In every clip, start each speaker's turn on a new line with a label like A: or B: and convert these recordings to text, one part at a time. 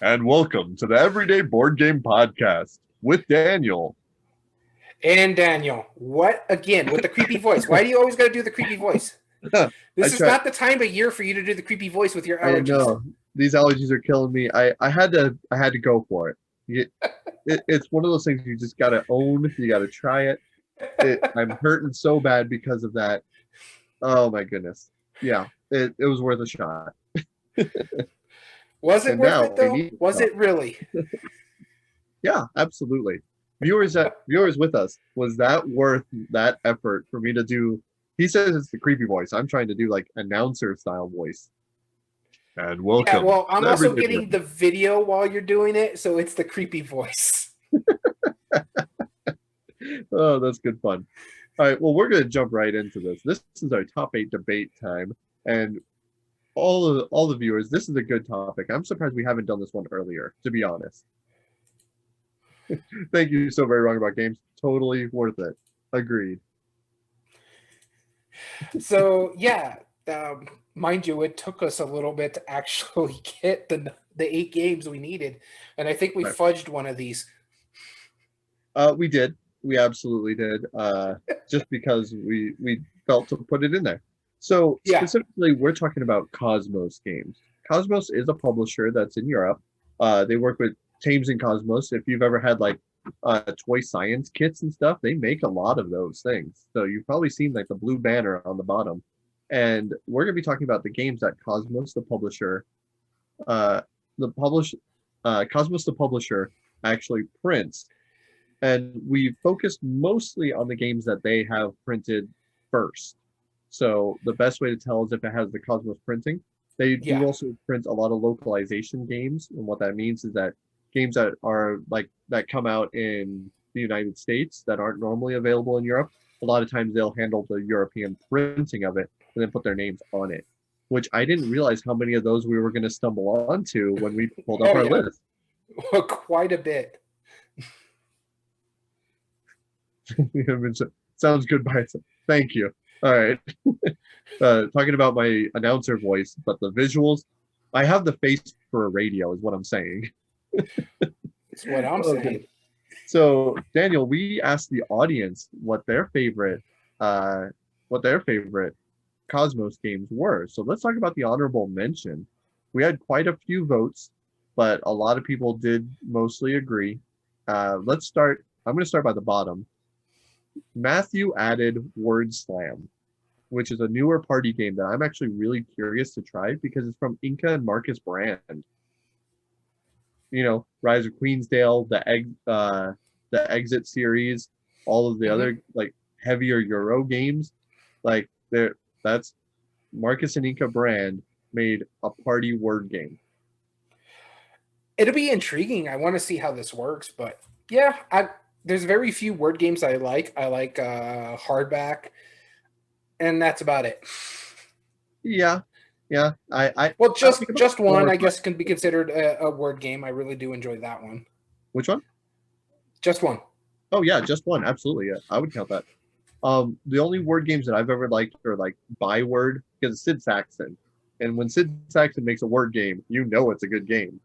A: and welcome to the Everyday Board Game Podcast with Daniel.
B: And Daniel, what again with the creepy voice? Why do you always got to do the creepy voice? This is not the time of year for you to do the creepy voice with your allergies.
A: I know these allergies are killing me. I had to go for it. It's one of those things you just gotta own. You gotta try it. I'm hurting so bad because of that. Oh my goodness. Yeah, it was worth a shot.
B: Was it worth it though? Was it really?
A: Yeah, absolutely. Viewers with us, was that worth that effort for me to do? He says it's the creepy voice. I'm trying to do like announcer style voice. And welcome.
B: Yeah, well, I'm also getting the video while you're doing it, so it's the creepy voice.
A: Oh, that's good fun. All right, well, we're going to jump right into this. This is our top 8 debate time, and all the viewers, this is a good topic. I'm surprised we haven't done this one earlier, to be honest. Thank you so very wrong about games. Totally worth it. Agreed.
B: So yeah, mind you, it took us a little bit to actually get the 8 games we needed, and I think we fudged one of these.
A: We did. We absolutely did. Just because we felt to put it in there. So specifically, we're talking about Kosmos Games. Kosmos is a publisher that's in Europe. They work with Thames and Kosmos. If you've ever had like toy science kits and stuff, they make a lot of those things. So you've probably seen like the blue banner on the bottom. And we're going to be talking about the games that Kosmos, the publisher, Kosmos, the publisher, actually prints. And we focused mostly on the games that they have printed first. So the best way to tell is if it has the Kosmos printing. They do also print a lot of localization games. And what that means is that games that are like that come out in the United States that aren't normally available in Europe, a lot of times they'll handle the European printing of it and then put their names on it, which I didn't realize how many of those we were going to stumble onto when we pulled up our list.
B: Well, quite a bit.
A: Sounds good by itself. Thank you. All right. Talking about my announcer voice, but the visuals, I have the face for a radio is what I'm saying.
B: That's what I'm saying.
A: So Daniel, we asked the audience what their favorite Kosmos games were. So let's talk about the honorable mention. We had quite a few votes, but a lot of people did mostly agree. Let's start. I'm going to start by the bottom. Matthew added Word Slam, which is a newer party game that I'm actually really curious to try because it's from Inca and Marcus Brand. You know, Rise of Queensdale, the Exit series, all of the other like heavier Euro games, like that's Marcus and Inca Brand made a party word game.
B: It'll be intriguing. I want to see how this works, but yeah, there's very few word games I like. I like hardback, and that's about it.
A: Yeah.
B: Well, just one, I guess, can be considered a word game. I really do enjoy that one.
A: Which one?
B: Just one.
A: Oh yeah, just one. Absolutely, yeah. I would count that. The only word games that I've ever liked are like Byword, because Sid Saxon, and when Sid Saxon makes a word game, you know it's a good game.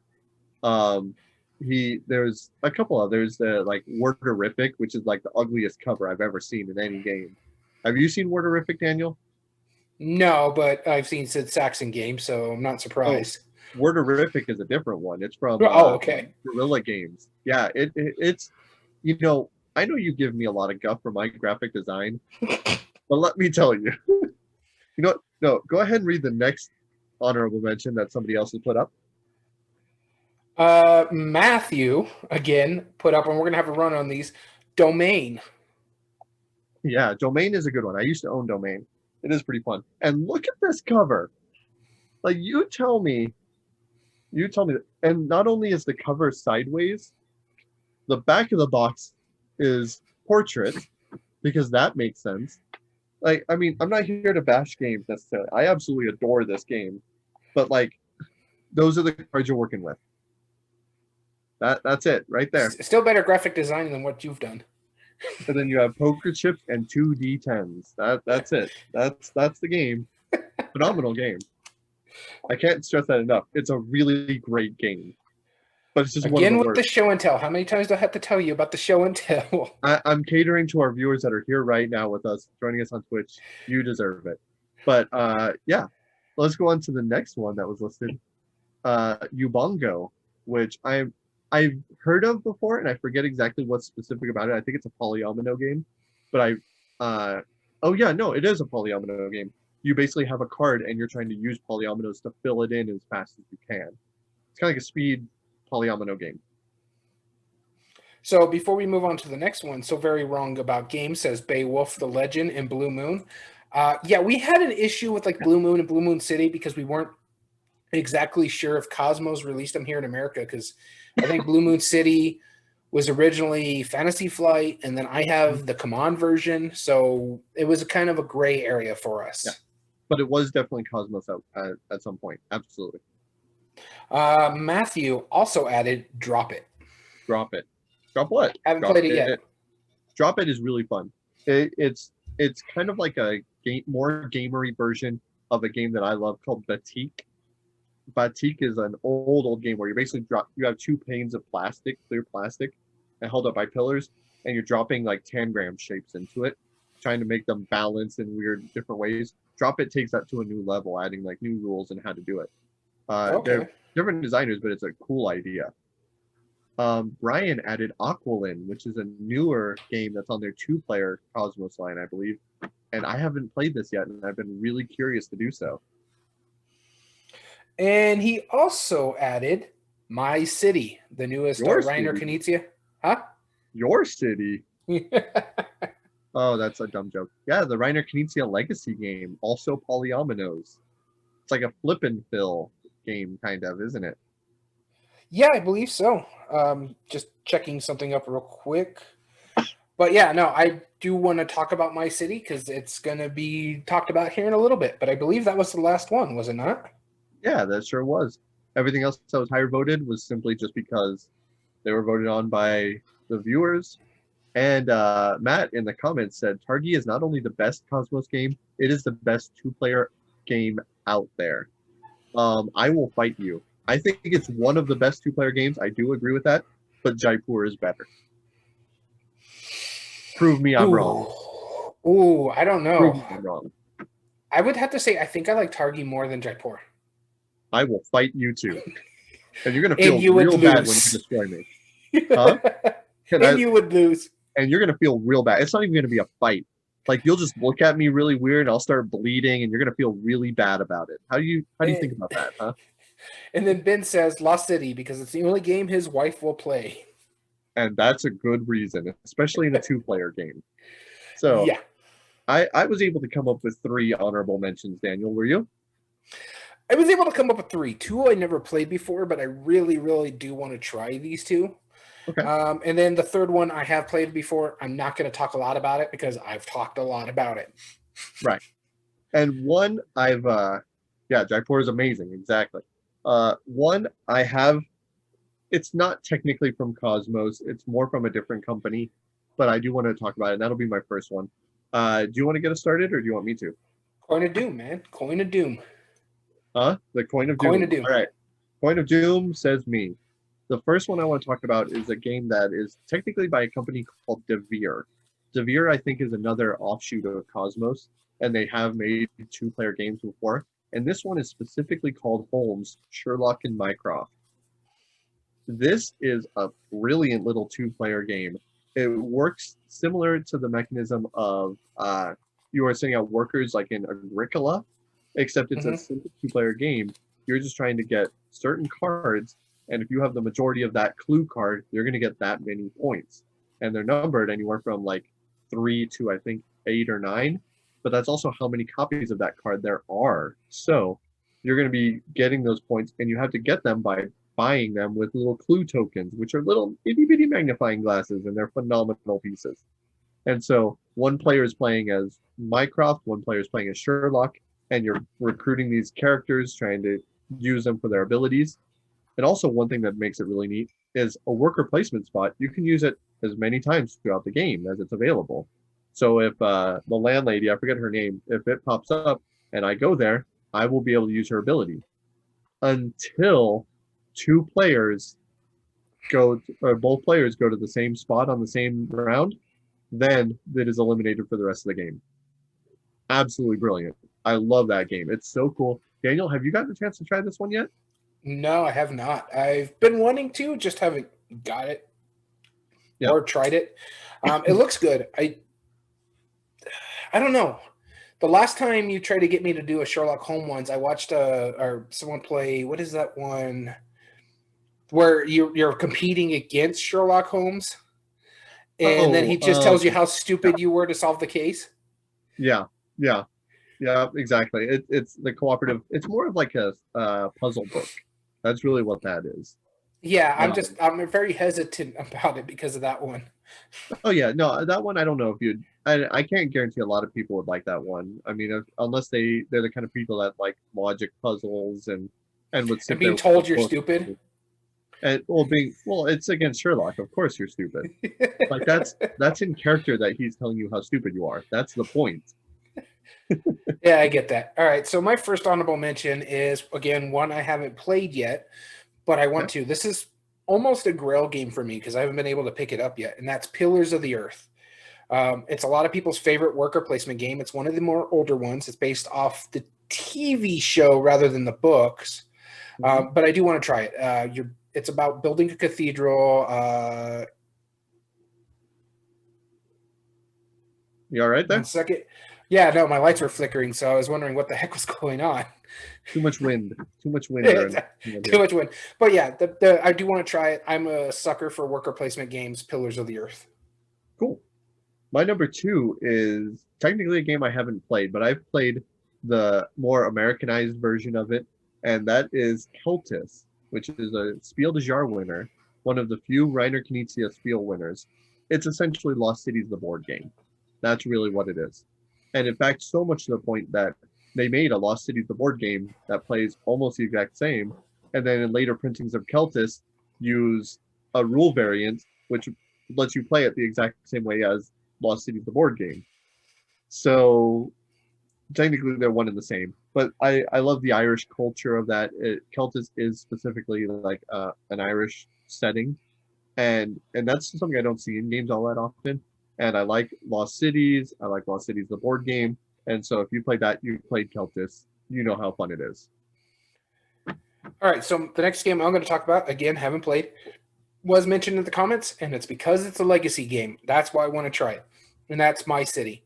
A: There's a couple others like Worderific, which is like the ugliest cover I've ever seen in any game. Have you seen Worderific, Daniel?
B: No, but I've seen Sid Saxon games, so I'm not surprised.
A: Oh, Worderific is a different one. It's from
B: okay.
A: Guerrilla Games. Yeah, it's you know, I know you give me a lot of guff for my graphic design, but let me tell you, you know what? No, go ahead and read the next honorable mention that somebody else has put up.
B: Matthew, again, put up, and we're going to have a run on these, Domain.
A: Yeah, Domain is a good one. I used to own Domain. It is pretty fun. And look at this cover. Like, you tell me, and not only is the cover sideways, the back of the box is portrait, because that makes sense. Like, I mean, I'm not here to bash games necessarily. I absolutely adore this game. But, like, those are the cards you're working with. That's it right there.
B: Still better graphic design than what you've done.
A: And then you have poker chips and 2 D10s. That's it. That's the game. Phenomenal game. I can't stress that enough. It's a really great game. but it's just one of
B: Again
A: the
B: with the
A: worst.
B: show and tell. How many times do I have to tell you about the show and tell?
A: I'm catering to our viewers that are here right now with us, joining us on Twitch. You deserve it. But yeah, let's go on to the next one that was listed. Ubongo, which I've heard of before, and I forget exactly what's specific about it. I think it's a polyomino game, but oh yeah, no, it is a polyomino game. You basically have a card, and you're trying to use polyominoes to fill it in as fast as you can. It's kind of like a speed polyomino game.
B: So before we move on to the next one, So Very Wrong About Games says Beowulf the Legend and Blue Moon. Yeah, we had an issue with like Blue Moon and Blue Moon City because we weren't exactly sure if Cosmos released them here in America, because I think Blue Moon City was originally Fantasy Flight, and then I have the Command version, so it was a kind of a gray area for us.
A: Yeah. But it was definitely Cosmos at some point. Absolutely.
B: Matthew also added Drop It.
A: Drop It. Drop what?
B: Haven't
A: Drop
B: played it yet.
A: Drop It is really fun. It's kind of like a more gamery version of a game that I love called Batik. Batik is an old game where you basically you have 2 panes of plastic, clear plastic, and held up by pillars, and you're dropping like tangram shapes into it, trying to make them balance in weird different ways. Drop It takes that to a new level, adding like new rules and how to do it. They're different designers, but it's a cool idea. Brian added Aqualin, which is a newer game that's on their 2-player Cosmos line, I believe. And I haven't played this yet, and I've been really curious to do so.
B: And he also added My City, the newest Reiner Knizia. Huh?
A: Your City? Oh, that's a dumb joke. Yeah, the Reiner Knizia Legacy game, also polyominoes. It's like a flip and fill game, kind of, isn't it?
B: Yeah, I believe so. Just checking something up real quick. But yeah, no, I do want to talk about My City because it's going to be talked about here in a little bit. But I believe that was the last one, was it not?
A: Yeah, that sure was. Everything else that was higher voted was simply just because they were voted on by the viewers. And Matt in the comments said, Targi is not only the best Cosmos game, it is the best 2-player game out there. I will fight you. I think it's one of the best 2-player games. I do agree with that, but Jaipur is better. Prove me I'm wrong.
B: Ooh, I don't know.
A: Prove me I'm wrong.
B: I would have to say I think I like Targi more than Jaipur.
A: I will fight you too. And you're going to feel real bad when you destroy me. Huh?
B: You would lose.
A: And you're going to feel real bad. It's not even going to be a fight. Like, you'll just look at me really weird, and I'll start bleeding, and you're going to feel really bad about it. How do you think about that, huh?
B: And then Ben says Lost City because it's the only game his wife will play.
A: And that's a good reason, especially in a 2-player game. So
B: yeah,
A: I was able to come up with 3 honorable mentions. Daniel, were you?
B: I was able to come up with 3. 2 I never played before, but I really, really do want to try these 2.
A: Okay.
B: And then the third one I have played before. I'm not going to talk a lot about it because I've talked a lot about it.
A: Right. And one Jaipur is amazing. Exactly. One I have, it's not technically from Cosmos. It's more from a different company, but I do want to talk about it. And that'll be my first one. Do you want to get us started, or do you want me to?
B: Coin of Doom, man. Coin of Doom.
A: Huh? The Coin of Doom.
B: Coin of Doom.
A: All right. Coin of Doom says me. The first one I want to talk about is a game that is technically by a company called Devere. Devere, I think, is another offshoot of Cosmos, and they have made 2-player games before. And this one is specifically called Holmes, Sherlock, and Mycroft. This is a brilliant little 2-player game. It works similar to the mechanism of you are sending out workers like in Agricola, except it's a simple 2-player game. You're just trying to get certain cards, and if you have the majority of that clue card, you're going to get that many points. And they're numbered anywhere from like 3 to, I think, 8 or 9. But that's also how many copies of that card there are. So you're going to be getting those points, and you have to get them by buying them with little clue tokens, which are little itty-bitty magnifying glasses, and they're phenomenal pieces. And so one player is playing as Mycroft, one player is playing as Sherlock, and you're recruiting these characters, trying to use them for their abilities. And also one thing that makes it really neat is a worker placement spot. You can use it as many times throughout the game as it's available. So if the landlady, I forget her name, if it pops up and I go there, I will be able to use her ability until 2 players or both players go to the same spot on the same round, then it is eliminated for the rest of the game. Absolutely brilliant. I love that game. It's so cool. Daniel, have you gotten a chance to try this one yet?
B: No, I have not. I've been wanting to, just haven't got it
A: Yeah.
B: or tried it. It looks good. I don't know. The last time you tried to get me to do a Sherlock Holmes ones, I watched or someone play, what is that one where you're competing against Sherlock Holmes, and then he just tells you how
A: Yeah,
B: stupid you were to solve the case.
A: yeah, yeah, yeah, exactly. It's the cooperative. It's more of like a puzzle book. That's really what that is.
B: Yeah,
A: Um,
B: I'm very hesitant about it because of that one.
A: oh yeah, no, that one I don't know if you'd. I can't guarantee a lot of people would like that one. I mean, unless they're the kind of people that like logic puzzles and would
B: And
A: sit there
B: being
A: with a
B: told you're
A: book.
B: stupid.
A: And well, it's against Sherlock. Of course, you're stupid. Like that's in character that he's telling you how stupid you are. That's the point.
B: Yeah, I get that. All right, so my first honorable mention is, again, one I haven't played yet, but I want
A: Okay.
B: to. This is almost a grail game for me because I haven't been able to pick it up yet, and that's Pillars of the Earth. It's a lot of people's favorite worker placement game. It's one of the more older ones. It's based off the TV show rather than the books,
A: Mhm.
B: but I do want to try it. It's about building a cathedral.
A: You all right
B: One
A: there?
B: second. Yeah, no, my lights were flickering, so I was wondering what the heck was going on.
A: Too much wind. Too much wind
B: Too
A: around here.
B: much wind. But yeah, I do want to try it. I'm a sucker for worker placement games, Pillars of the Earth.
A: Cool. My number two is technically a game I haven't played, but I've played the more Americanized version of it, and that is Cultist, which is a Spiel des Jahres winner, one of the few Reiner Knizia Spiel winners. It's essentially Lost Cities, the board game. That's really what it is. And in fact, so much to the point that they made a Lost Cities, the board game that plays almost the exact same, and then in later printings of Cultist, use a rule variant which lets you play it the exact same way as Lost Cities, the board game. So technically they're one and the same. But I love the Irish culture of that. Celtic is specifically like an Irish setting, and that's something I don't see in games all that often. And I like Lost Cities. I like Lost Cities, the board game. And so if you played that, you played Celtic, you know how fun it is.
B: All right, so the next game I'm going to talk about, again, haven't played, was mentioned in the comments, and it's because it's a legacy game. That's why I want to try it, and that's My City.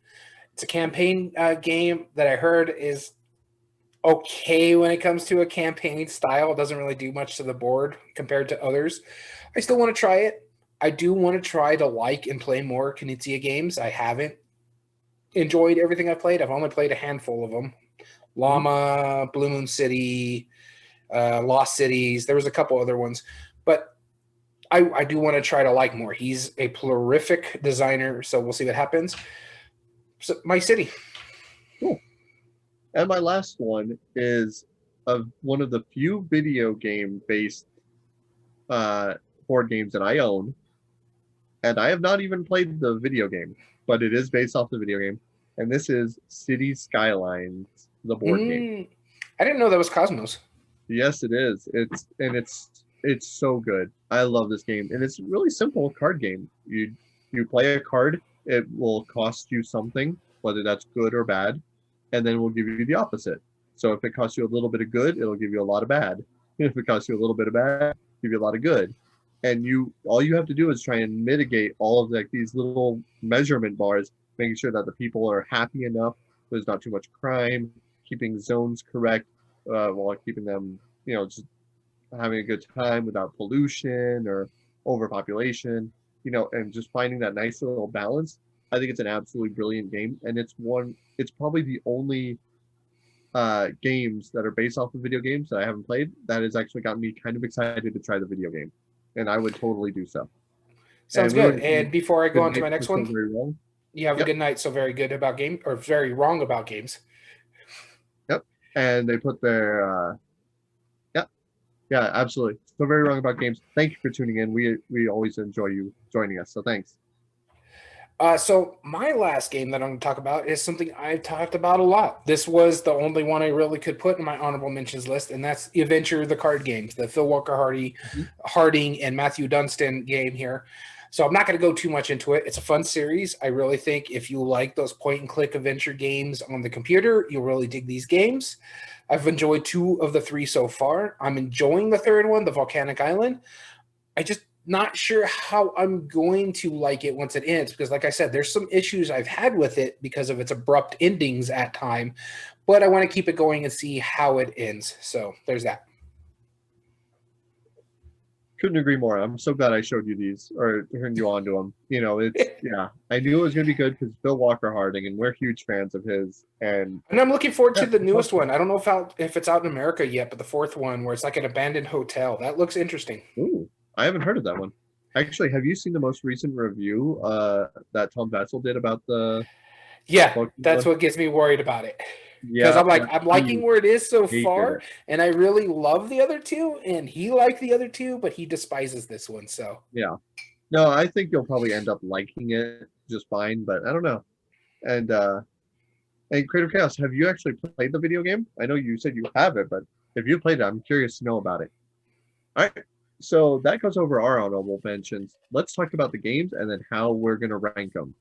B: It's a campaign game that I heard is okay when it comes to a campaign style. It doesn't really do much to the board compared to others. I still want to try it. I do want to try to like and play more Knizia games. I haven't enjoyed everything I've played. I've only played a handful of them.
A: Mhm.
B: Llama, Blue Moon City, Lost Cities. There was a couple other ones, but I do want to try to like more. He's a prolific designer, so we'll see what happens. So, My City.
A: Cool. And my last one is one of the few video game based uh, board games that I own, and I have not even played the video game, but it is based off the video game, and this is City Skylines, the board game.
B: I didn't know that was Cosmos.
A: Yes, it is. It's so good. I love this game, and it's a really simple card game. You play a card, it will cost you something, whether that's good or bad, and then we'll give you the opposite. So if it costs you a little bit of good, it'll give you a lot of bad. If it costs you a little bit of bad, give you a lot of good. And all you have to do is try and mitigate all of like these little measurement bars, making sure that the people are happy enough, there's not too much crime, keeping zones correct, while keeping them, just having a good time without pollution or overpopulation, and just finding that nice little balance. I think it's an absolutely brilliant game, and it's probably the only games that are based off of video games that I haven't played that has actually gotten me kind of excited to try the video game, and I would totally do so.
B: Sounds
A: And we
B: good.
A: were
B: And before I go
A: good
B: on to
A: night
B: my
A: for
B: next
A: so
B: one,
A: very wrong.
B: you have a
A: Yep,
B: good night. So very good about game, or very wrong about games.
A: yep. And they put their yep, yeah, absolutely. So very wrong about games. Thank you for tuning in. We always enjoy you joining us. So thanks.
B: So my last game that I'm going to talk about is something I've talked about a lot. This was the only one I really could put in my honorable mentions list, and that's Adventure, the card games, the Phil Walker
A: Mhm.
B: Harding and Matthew Dunstan game here. So I'm not going to go too much into it. It's a fun series. I really think if you like those point and click adventure games on the computer, you'll really dig these games. I've enjoyed 2 of the 3 so far. I'm enjoying the third one, the Volcanic Island. I just not sure how I'm going to like it once it ends because, like I said, there's some issues I've had with it because of its abrupt endings at time, but I want to keep it going and see how it ends. So there's that.
A: Couldn't agree more. I'm so glad I showed you these or turned you on to them. It's yeah. I knew it was gonna be good because Bill Walker Harding, and we're huge fans of his. And
B: And I'm looking forward
A: yeah,
B: to the
A: it's
B: newest
A: awesome.
B: one. I don't know if it's out in America yet, but the 4th one where it's like an abandoned hotel. That looks interesting.
A: Ooh, I haven't heard of that one. Actually, have you seen the most recent review that Tom Vassell did about the
B: Yeah, that's
A: Pokemon?
B: what gets me worried about it. Because
A: Yeah,
B: I'm like, I'm liking
A: he
B: where it is so
A: hated
B: far,
A: it.
B: and I really love the other 2, and he liked the other 2, but he despises this one. So
A: Yeah. No, I think you'll probably end up liking it just fine, but I don't know. And Creative Chaos, have you actually played the video game? I know you said you have it, but if you played it, I'm curious to know about it. All right. So that goes over our honorable mentions. Let's talk about the games and then how we're going to rank them.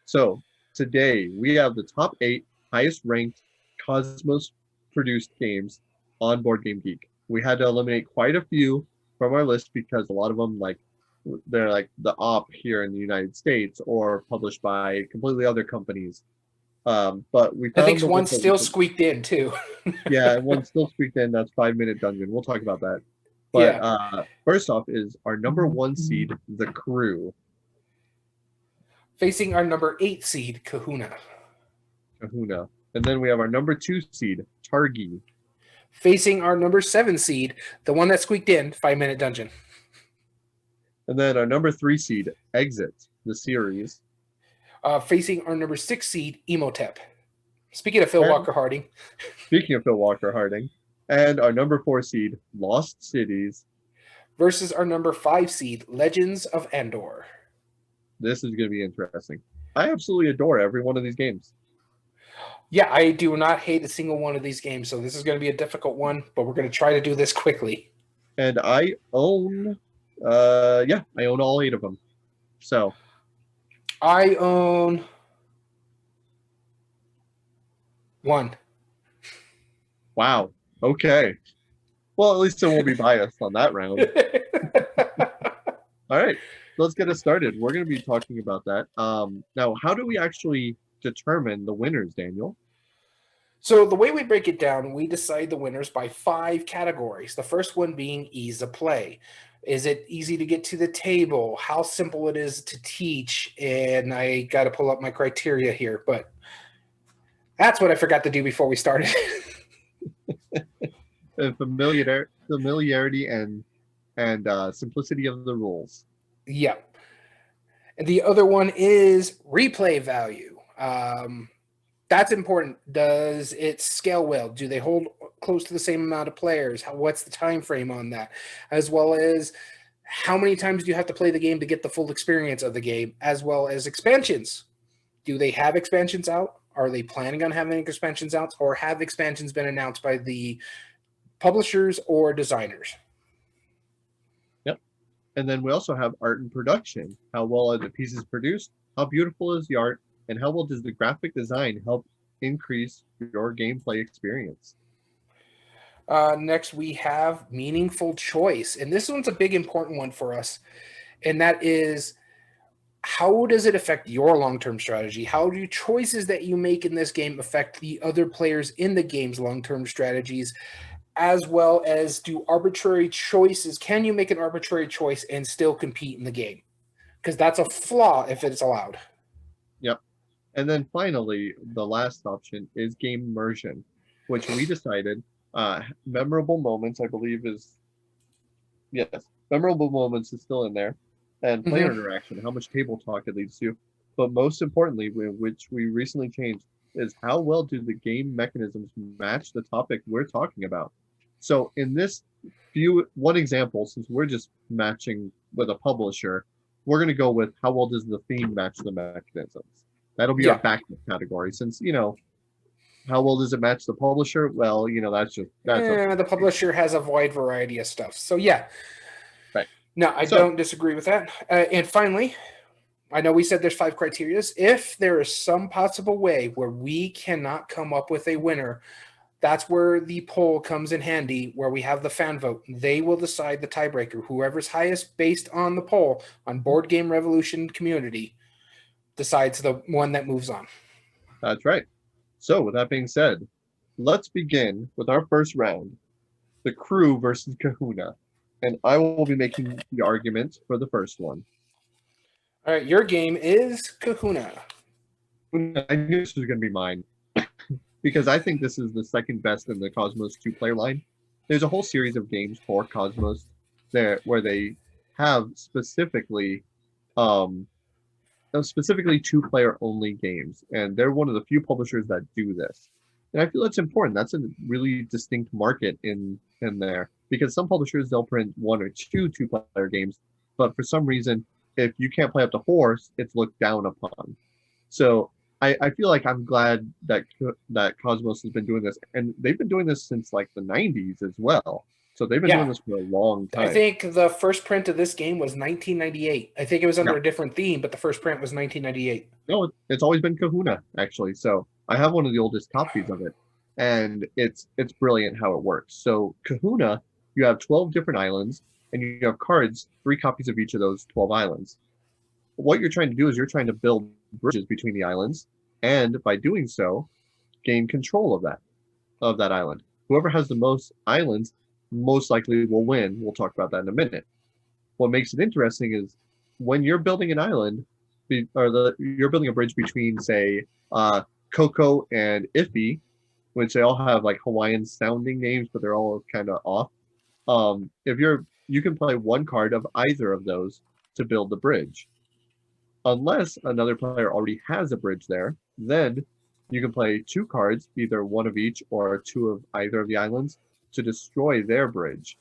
A: So today we have the top 8 highest ranked Cosmos produced games on Board Game Geek. We had to eliminate quite a few from our list because a lot of them they're like the op here in the United States or published by completely other companies. But we
B: I think
A: found the
B: one
A: ones that we
B: still
A: could,
B: squeaked in too.
A: yeah, and one still squeaked in. That's 5 Minute Dungeon. We'll talk about that. But
B: Yeah,
A: first off is our number 1 seed, The Crew,
B: facing our number 8 seed, Kahuna.
A: Kahuna. And then we have our number 2 seed, Targi.
B: Facing our number 7 seed, the one that squeaked in, 5 Minute Dungeon.
A: And then our number 3 seed, Exit, the series.
B: Facing our number 6 seed, Emotep. Speaking of Phil
A: And
B: Walker Harding.
A: speaking of Phil Walker Harding, and our number 4 seed, Lost Cities.
B: Versus our number 5 seed, Legends of Endor.
A: This is going to be interesting. I absolutely adore every one of these games.
B: Yeah, I do not hate a single one of these games, so this is going to be a difficult one, but we're going to try to do this quickly.
A: And I own, I own all 8 of them. So
B: I own 1.
A: wow. Okay. Well, at least it won't be biased on that round. All right. Let's get us started. We're going to be talking about that. Now, how do we actually determine the winners, Daniel?
B: So the way we break it down, we decide the winners by 5 categories. The first one being ease of play. Is it easy to get to the table? How simple it is to teach? And I got to pull up my criteria here, but that's what I forgot to do before we started.
A: Familiarity and simplicity of the rules.
B: Yeah. And the other one is replay value. That's important. Does it scale well? Do they hold close to the same amount of players? What's the time frame on that? As well as how many times do you have to play the game to get the full experience of the game, as well as expansions? Do they have expansions out? Are they planning on having expansions out, or have expansions been announced by the publishers or designers?
A: Yep. And then we also have art and production. How well are the pieces produced? How beautiful is the art? And how well does the graphic design help increase your gameplay experience?
B: Next, we have meaningful choice. And this one's a big important one for us. And that is, how does it affect your long-term strategy? How do choices that you make in this game affect the other players in the game's long-term strategies? As well as, do arbitrary choices, can you make an arbitrary choice and still compete in the game? Because that's a flaw if it's allowed.
A: Yep. And then finally, the last option is game immersion, which we decided memorable moments, I believe yes, memorable moments is still in there, and player interaction, how much table talk it leads to. But most importantly, which we recently changed, is how well do the game mechanisms match the topic we're talking about. So in this one example, since we're just matching with a publisher, we're going to go with how well does the theme match the mechanisms. That'll be our backup category, since how well does it match the publisher? Well, that's
B: the publisher has a wide variety of stuff. So yeah,
A: right.
B: No, I don't disagree with that. And finally, I know we said there's 5 criterias. If there is some possible way where we cannot come up with a winner, that's where the poll comes in handy, where we have the fan vote. They will decide the tiebreaker. Whoever's highest based on the poll on Board Game Revolution community decides the one that moves on.
A: That's right. So with that being said, let's begin with our first round, the Crew versus Kahuna. And I will be making the argument for the first one.
B: All right, your game is Kahuna.
A: I knew this was going to be mine because I think this is the second best in the Cosmos 2-player line. There's a whole series of games for Cosmos there where they have specifically 2-player only games, and they're one of the few publishers that do this. And I feel it's important. That's a really distinct market in there, because some publishers, they'll print 1 or 2 2-player games, but for some reason, if you can't play up to 4, it's looked down upon. So I feel like I'm glad that Cosmos has been doing this, and they've been doing this since like the 90s as well. So they've been doing this for a long time.
B: I think the first print of this game was 1998. I think it was under a different theme, but the first print was 1998.
A: No, it's always been Kahuna, actually. So I have one of the oldest copies of it, and it's brilliant how it works. So Kahuna, you have 12 different islands, and you have cards, 3 copies of each of those 12 islands. What you're trying to do is you're trying to build bridges between the islands, and by doing so, gain control of that island. Whoever has the most islands most likely will win. We'll talk about that in a minute. What makes it interesting is when you're building an island, you're building a bridge between, say, Coco and Iffy, which they all have like Hawaiian sounding names, but they're all kind of off. You can play 1 card of either of those to build the bridge. Unless another player already has a bridge there, then you can play 2 cards, either 1 of each or 2 of either of the islands, to destroy their bridge.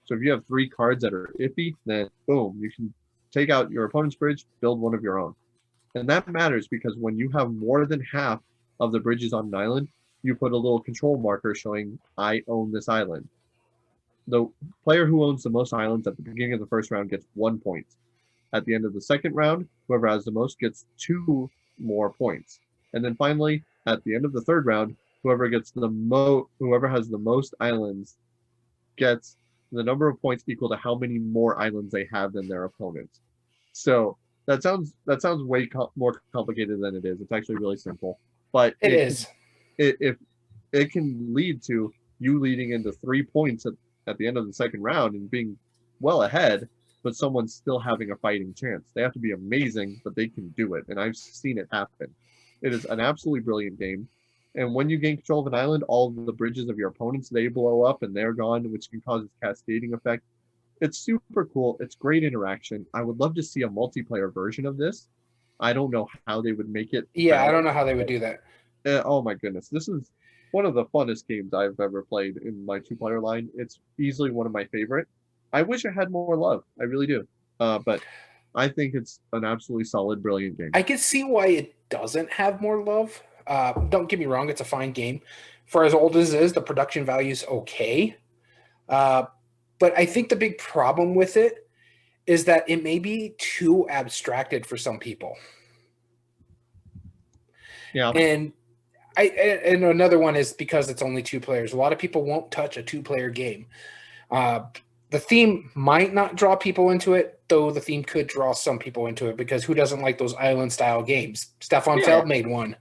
A: So if you have 3 cards that are iffy, then boom, you can take out your opponent's bridge, build one of your own. And that matters because when you have more than half of the bridges on an island, you put a little control marker showing, I own this island. The player who owns the most islands at the beginning of the first round gets 1 point. At the end of the second round, whoever has the most gets 2 more points. And then finally, at the end of the third round, whoever has the most islands gets the number of points equal to how many more islands they have than their opponents. So that sounds way more complicated than it is. It's actually really simple, but it can lead to you leading into 3 points at the end of the second round and being well ahead, but someone's still having a fighting chance. They have to be amazing, but they can do it, and I've seen it happen. It is an absolutely brilliant game. And when you gain control of an island, all of the bridges of your opponents, they blow up and they're gone, which can cause a cascading effect. It's super cool. It's great interaction. I would love to see a multiplayer version of this. I don't know how they would make it.
B: Yeah, I don't know how they would do that.
A: Oh my goodness. This is one of the funnest games I've ever played in my 2-player line. It's easily one of my favorite. I wish it had more love. I really do. But I think it's an absolutely solid, brilliant game.
B: I can see why it doesn't have more love. Don't get me wrong, it's a fine game. For as old as it is, the production value is okay. But I think the big problem with it is that it may be too abstracted for some people.
A: Yeah.
B: And another one is because it's only 2 players. A lot of people won't touch a 2-player game. The theme might not draw people into it, though the theme could draw some people into it, because who doesn't like those island-style games? Stefan Feld made one.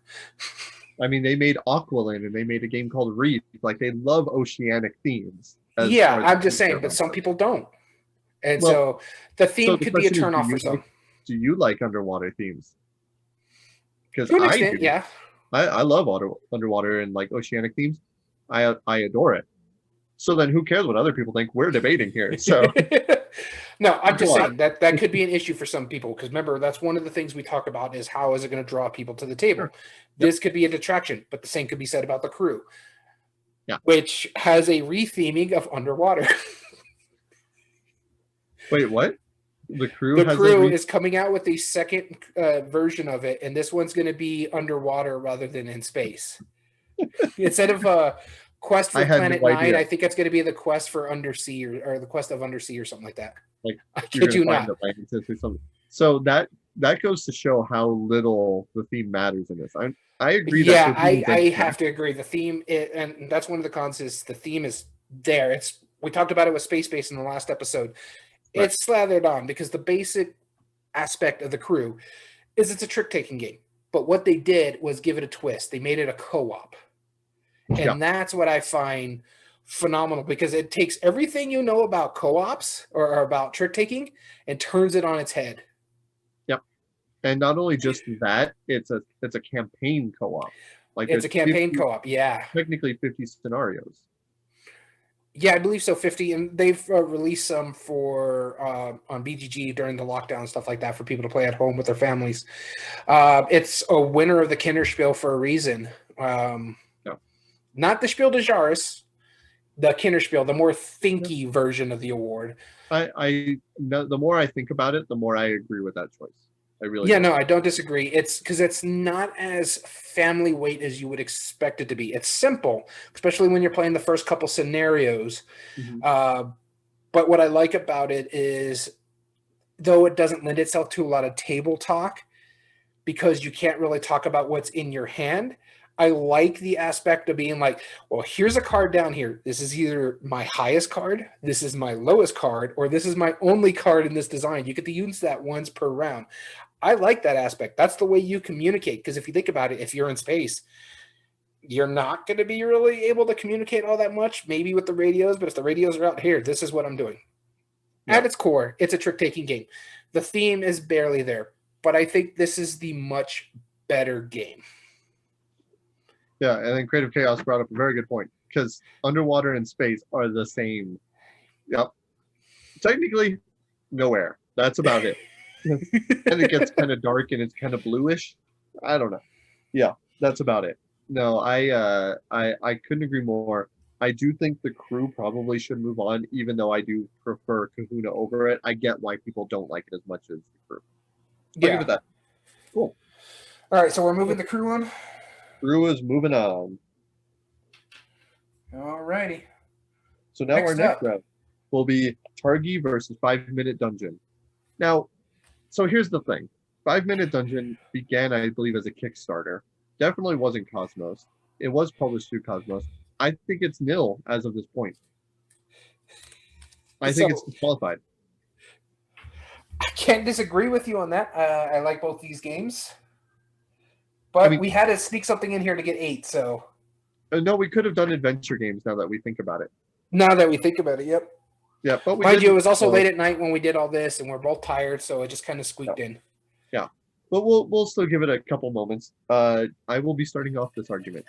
A: I mean, they made Aqualin, and they made a game called Reef. Like, they love oceanic themes.
B: Yeah, I'm just saying, but some people don't. And so the theme could be a turnoff for some.
A: Do you like underwater themes? Because
B: to an extent, yeah.
A: I love underwater and like oceanic themes. I adore it. So then who cares what other people think? We're debating here. So
B: no, I'm just saying that could be an issue for some people, because remember, that's one of the things we talk about is how is it going to draw people to the table. Sure. This could be a detraction, but the same could be said about the Crew, which has a retheming of underwater.
A: Wait, what? The crew
B: The
A: has
B: crew is coming out with a second version of it, and this one's going to be underwater rather than in space. Instead of Quest
A: I
B: for
A: had
B: Planet
A: no
B: 9,
A: idea.
B: I think it's going to be the Quest for Undersea or the Quest of Undersea or something like that.
A: Like
B: I
A: you're
B: kid
A: gonna
B: you
A: find
B: not.
A: Atlantis or something. So that goes to show how little the theme matters in this. I agree that
B: Yeah,
A: Kahuna
B: I
A: did
B: have to agree. The theme, and that's one of the cons, is the theme is there. We talked about it with Space Base in the last episode.
A: right.
B: It's slathered on because the basic aspect of the crew is it's a trick taking game. But what they did was give it a twist. They made it a co-op.
A: Yeah.
B: And that's what I find phenomenal because it takes everything you know about co-ops or about trick taking and turns it on its head.
A: Yep. And not only just that, it's a campaign co-op. Like
B: It's a
A: there's
B: campaign
A: 50,
B: co-op. Yeah.
A: technically 50 scenarios.
B: Yeah, I believe so. 50, and they've released some for on BGG during the lockdown and stuff like that for people to play at home with their families. It's a winner of the Kinderspiel for a reason.
A: Yeah.
B: Not the Spiel des Jahres, the Kinderspiel, the more thinky version of the award.
A: The more I think about it, the more I agree with that choice. I really
B: Yeah,
A: do.
B: no, I don't disagree. It's because it's not as family weight as you would expect it to be. It's simple, especially when you're playing the first couple scenarios.
A: Mhm.
B: But what I like about it is, though it doesn't lend itself to a lot of table talk because you can't really talk about what's in your hand, I like the aspect of being like, well, here's a card down here. This is either my highest card, this is my lowest card, or this is my only card in this design. You get to use that once per round. I like that aspect. That's the way you communicate. Because if you think about it, if you're in space, you're not going to be really able to communicate all that much, maybe with the radios. But if the radios are out here, this is what I'm doing.
A: Yeah.
B: At its core, it's a trick-taking game. The theme is barely there, but I think this is the much better game.
A: Yeah, and then Creative Chaos brought up a very good point because underwater and space are the same. Yep. Technically, no air. That's about it. And it gets kind of dark and it's kind of bluish. I don't know. Yeah, that's about it. No, I couldn't agree more. I do think the crew probably should move on, even though I do prefer Kahuna over it. I get why people don't like it as much as the crew. I'll give it that. Cool.
B: All right, so we're moving the crew on.
A: Crew is moving on.
B: All righty.
A: So now our next round will be Targi versus 5-Minute Dungeon. Now, so here's the thing. 5-Minute Dungeon began, I believe, as a Kickstarter. Definitely wasn't Cosmos. It was published through Cosmos. I think it's nil as of this point. I think it's disqualified.
B: I can't disagree with you on that. I like both these games. But we had to sneak something in here to get 8, so...
A: No, we could have done adventure games now that we think about it.
B: Now that we think about it, yep.
A: Yeah, but we
B: Mind you, it was also late at night when we did all this, and we're both tired, so it just kind of squeaked in.
A: Yeah, but we'll still give it a couple moments. I will be starting off this argument.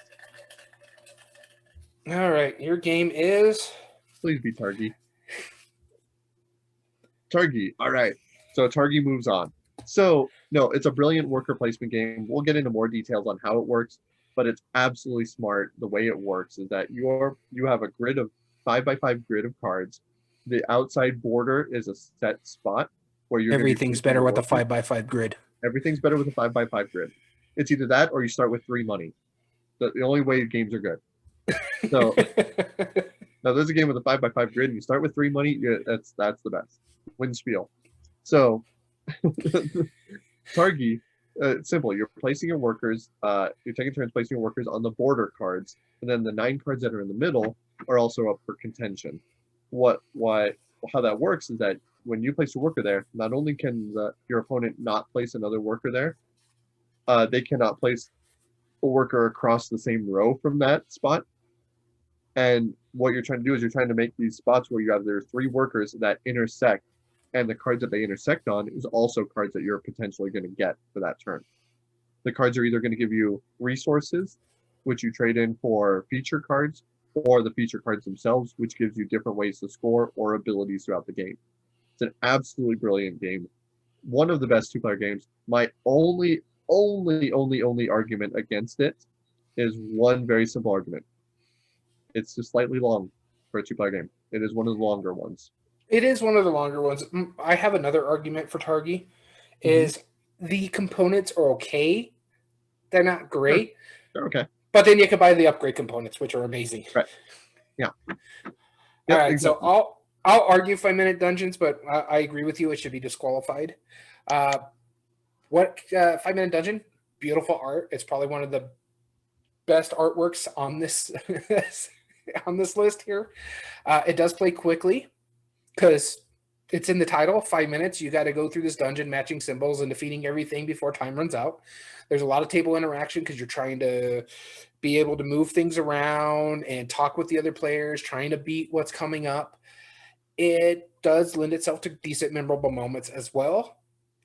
B: All right, your game is...
A: Please be Targi. Targi, all right. So Targi moves on. So, no, it's a brilliant worker placement game. We'll get into more details on how it works, but it's absolutely smart. The way it works is that you have a grid of 5x5 grid of cards. The outside border is a set spot where you're
B: everything's better with a 5x5 grid.
A: Everything's better with a 5x5 grid. It's either that or you start with 3 money. The only way games are good. So now there's a game with a 5x5 grid and you start with 3 money. That's the best. Win spiel. So Targi, it's simple. You're placing your workers. You're taking turns placing your workers on the border cards, and then the 9 cards that are in the middle are also up for contention. How that works is that when you place a worker there, not only can your opponent not place another worker there, they cannot place a worker across the same row from that spot. And what you're trying to do is you're trying to make these spots where there's 3 workers that intersect, and the cards that they intersect on is also cards that you're potentially going to get for that turn. The cards are either going to give you resources, which you trade in for feature cards, or the feature cards themselves, which gives you different ways to score or abilities throughout the game. It's an absolutely brilliant game. One of the best 2-player games. My only argument against it is one very simple argument. It's just slightly long for a 2-player game. It is one of the longer ones.
B: It is one of the longer ones. I have another argument for Targi
A: Hmm.
B: is the components are okay. They're not
A: Sure.
B: great,
A: Sure, okay.
B: but then you can buy the upgrade components, which are amazing.
A: Right. Yeah.
B: All
A: Yep.
B: right, so
A: Exactly.
B: I'll argue 5 minute dungeons, but I agree with you. It should be disqualified. Uh, what 5 minute dungeon? Beautiful art. It's probably one of the best artworks on this on this list here. It does play quickly because it's in the title. 5 minutes. You got to go through this dungeon, matching symbols and defeating everything before time runs out. There's a lot of table interaction because you're trying to be able to move things around and talk with the other players, trying to beat what's coming up. It does lend itself to decent, memorable moments as well.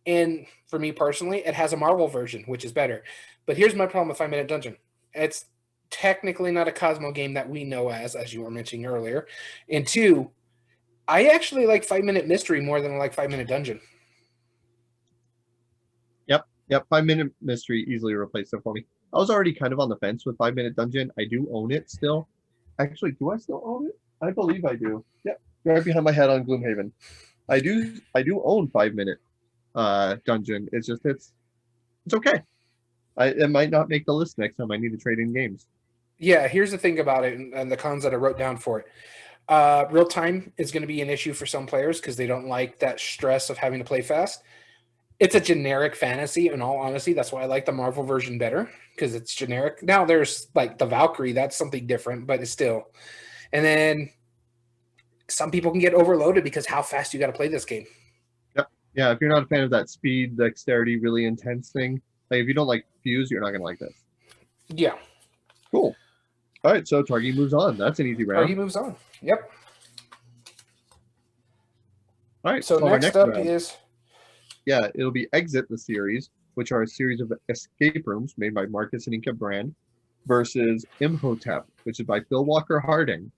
B: And for me personally, it has a Marvel version, which is better. But here's my problem with 5 minute dungeon. It's technically not a Cosmo game that we know as you were mentioning earlier. And two, I actually like 5 minute mystery more than I like 5 minute dungeon.
A: Yep. Yep. 5 minute mystery easily replaced it for me. I was already kind of on the fence with 5 minute dungeon. I do own it still. Actually, do I still own it? I believe I do. Yep. Right behind my head on Gloomhaven. I do own 5 minute dungeon. It's just it's okay. It might not make the list next time I need to trade in games.
B: Yeah, here's the thing about it and the cons that I wrote down for it. Real time is going to be an issue for some players because they don't like that stress of having to play fast. It's a generic fantasy, in all honesty. That's why I like the Marvel version better because it's generic. Now there's like the Valkyrie, that's something different, but it's still. And then some people can get overloaded because how fast you got to play this game.
A: Yep. Yeah, if you're not a fan of that speed, dexterity, really intense thing, like if you don't like Fuse, you're not gonna like this.
B: Yeah.
A: Cool. All right, so Targi moves on. That's an easy
B: Targi
A: round.
B: moves on. Yep.
A: All right,
B: So
A: so our
B: next
A: next
B: up
A: round,
B: is
A: yeah, it'll be Exit the series, which are a series of escape rooms made by Marcus and Inca Brand, versus Imhotep, which is by Phil Walker Harding.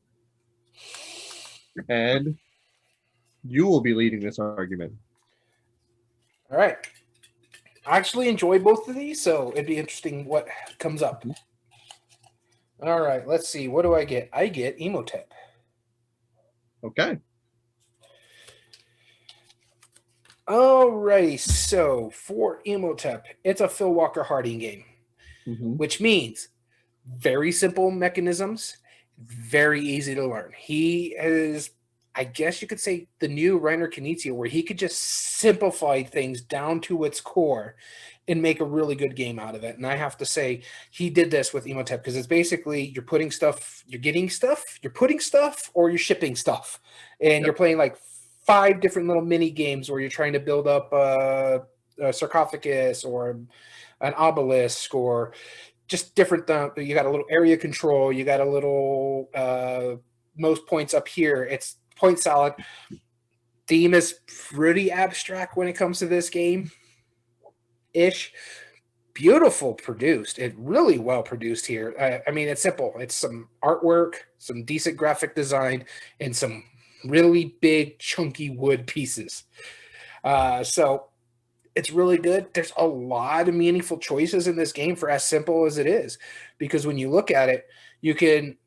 A: And you will be leading this argument.
B: all right. I actually enjoy both of these, so it'd be interesting what comes up.
A: Mhm.
B: All right, let's see. What do I get? I get Emotep.
A: Okay.
B: Alrighty, so for Emotep, it's a Phil Walker Harding game,
A: Hmm.
B: which means very simple mechanisms, very easy to learn. He is, I guess you could say, the new Reiner Knizia, where he could just simplify things down to its core and make a really good game out of it. And I have to say, he did this with Emotep because it's basically you're putting stuff, you're getting stuff, you're putting stuff, or you're shipping stuff. And you're
A: Yep.
B: playing like 5 different little mini games where you're trying to build up a sarcophagus or an obelisk or just different. You got a little area control. You got a little most points up here. It's point salad. Theme is pretty abstract when it comes to this game ish. Beautiful produced. It really well produced here. I mean, it's simple. It's some artwork, some decent graphic design, and some really big chunky wood pieces. So it's really good. There's a lot of meaningful choices in this game for as simple as it is, because when you look at it, you can,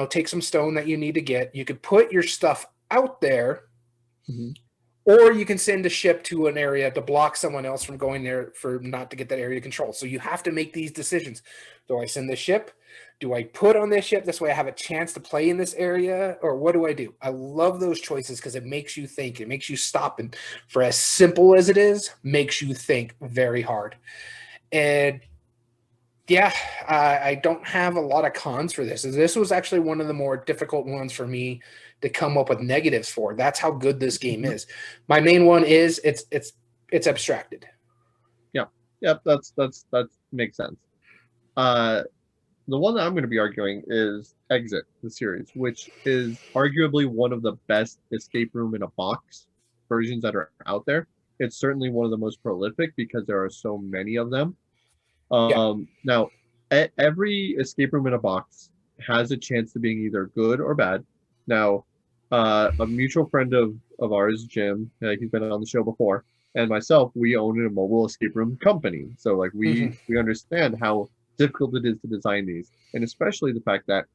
B: take some stone that you need to get. You could put your stuff out there,
A: Hmm.
B: or you can send a ship to an area to block someone else from going there for not to get that area control. So you have to make these decisions. Do I send the ship? Do I put on this ship? This way I have a chance to play in this area, or what do I do? I love those choices because it makes you think. It makes you stop, and for as simple as it is, makes you think very hard. And yeah, I don't have a lot of cons for this. This was actually one of the more difficult ones for me to come up with negatives for. That's how good this game
A: Hmm.
B: is. My main one is it's abstracted.
A: Yeah. Yep. That makes sense. Uh, the one that I'm going to be arguing is Exit the series, which is arguably one of the best escape room in a box versions that are out there. It's certainly one of the most prolific because there are so many of them.
B: Yeah.
A: Now, every escape room in a box has a chance to being either good or bad. Now, a mutual friend of ours, Jim, he's been on the show before, and myself, we own a mobile escape room company. So like
B: Hmm.
A: we understand how difficult it is to design these, and especially the fact that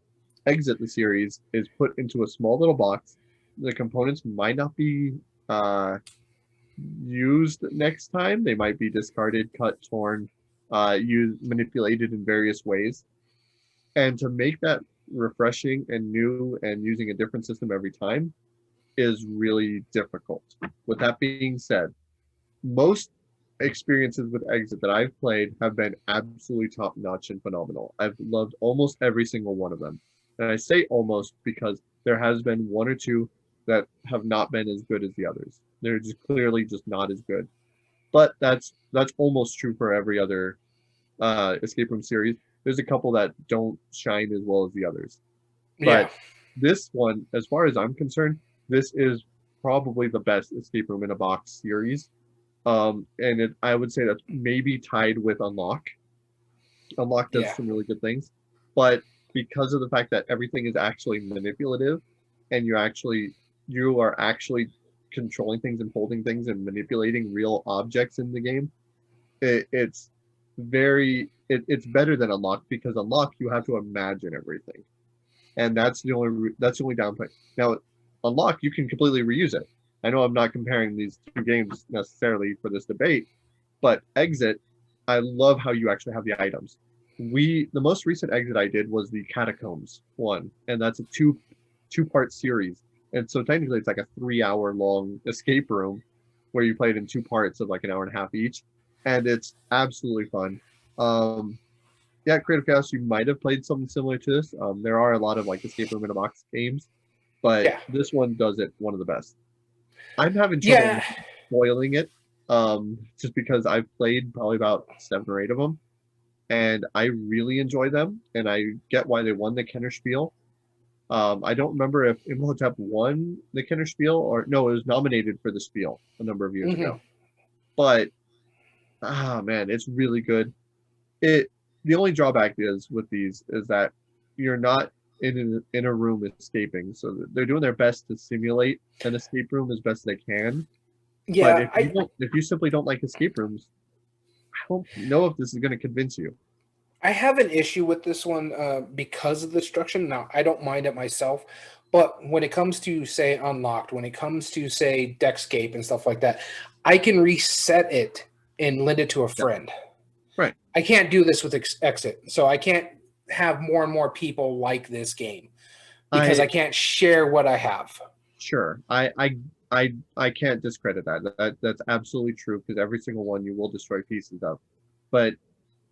A: Exit the series is put into a small little box. the components might not be used next time. They might be discarded, cut, torn, used, manipulated in various ways. And to make that refreshing and new and using a different system every time is really difficult. With that being said, most experiences with Exit that I've played have been absolutely top notch and phenomenal. I've loved almost every single one of them. And I say almost because there has been one or two that have not been as good as the others. They're just clearly just not as good. But that's almost true for every other escape room series. There's a couple that don't shine as well as the others.
B: Yeah.
A: But this one, as far as I'm concerned, this is probably the best escape room in a box series. I would say that's maybe tied with Unlock. Unlock does
B: Yeah.
A: some really good things, but because of the fact that everything is actually manipulative, and you are actually controlling things and holding things and manipulating real objects in the game, it's it's better than Unlock because Unlock you have to imagine everything, and that's the only downside. Now, Unlock you can completely reuse it. I know I'm not comparing these two games necessarily for this debate, but Exit, I love how you actually have the items. The most recent Exit I did was the Catacombs one, and that's a two-part series. And so technically it's like a 3 hour long escape room where you play it in two parts of like an hour and a half each. And it's absolutely fun. Yeah, Creative Chaos, you might have played something similar to this. There are a lot of like escape room in a box games, but
B: Yeah.
A: this one does it one of the best. I'm having trouble
B: Yeah.
A: spoiling it, just because I've played probably about 7 or 8 of them, and I really enjoy them, and I get why they won the Kenner Spiel. I don't remember if Imhotep won the Kenner Spiel or no, it was nominated for the Spiel a number of years
B: Mm-hmm.
A: ago. But man, it's really good. It The only drawback is with these is that you're not in a room escaping, so they're doing their best to simulate an escape room as best they can. But
B: Yeah.
A: if you simply don't like escape rooms, I don't know if this is going to convince you.
B: I have an issue with this one because of the structure. Now, I don't mind it myself, but when it comes to, say, Unlocked, when it comes to, say, Deckscape and stuff like that, I can reset it and lend it to a
A: Yeah,
B: friend.
A: right.
B: I can't do this with Exit, so I can't have more and more people like this game because I
A: I
B: can't share what I have.
A: Sure. I can't discredit that. That's absolutely true because every single one you will destroy pieces of. But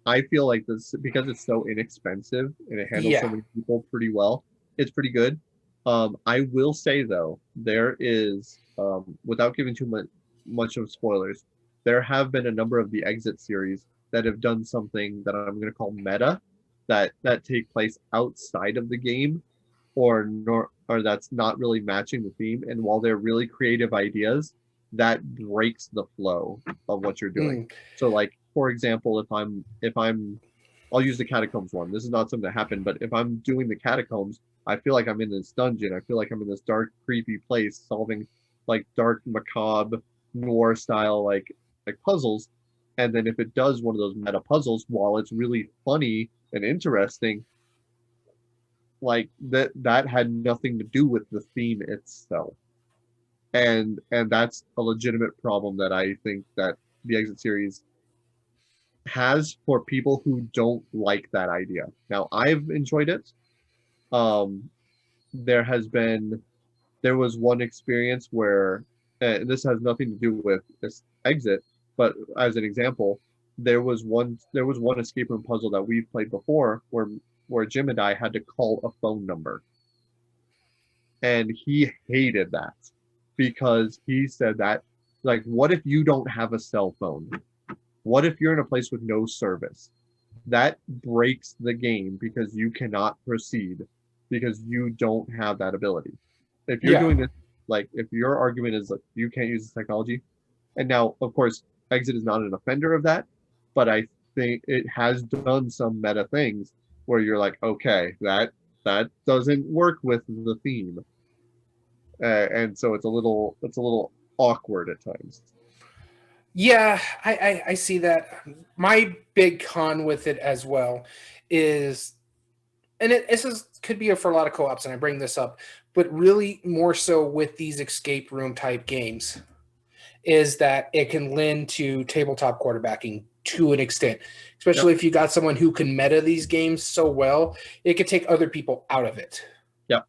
A: I feel like this because it's so inexpensive and it handles so
B: Yeah.
A: many people pretty well. It's pretty good. I will say though, there is without giving too much of spoilers, there have been a number of the Exit series that have done something that I'm going to call meta, that take place outside of the game, or that's not really matching the theme. And while they're really creative ideas, that breaks the flow of what you're doing.
B: Mm.
A: So like for example, if I'm I'll use the catacombs one. This is not something that happened, but if I'm doing the catacombs, I feel like I'm in this dungeon. I feel like I'm in this dark, creepy place solving like dark, macabre, noir style like puzzles. And then if it does one of those meta puzzles, while it's really funny and interesting, like that had nothing to do with the theme itself. And that's a legitimate problem that I think that the Exit series has for people who don't like that idea. Now, I've enjoyed it. Um, there has been there was one experience where this has nothing to do with this Exit, but as an example, there was one escape room puzzle that we've played before where Jim and I had to call a phone number, and he hated that because he said that, like, what if you don't have a cell phone? What if you're in a place with no service? That breaks the game because you cannot proceed because you don't have that ability. If you're
B: Yeah.
A: doing this, like if your argument is like you can't use this technology, and now of course Exit is not an offender of that, but I think it has done some meta things where you're like, okay, that doesn't work with the theme, and so it's a little awkward at times.
B: Yeah, I see that. My big con with it as well is, and this is could be for a lot of co-ops, and I bring this up, but really more so with these escape room type games, is that it can lend to tabletop quarterbacking to an extent, especially if you got someone who can meta these games so well, it could take other people out of it.
A: Yeah.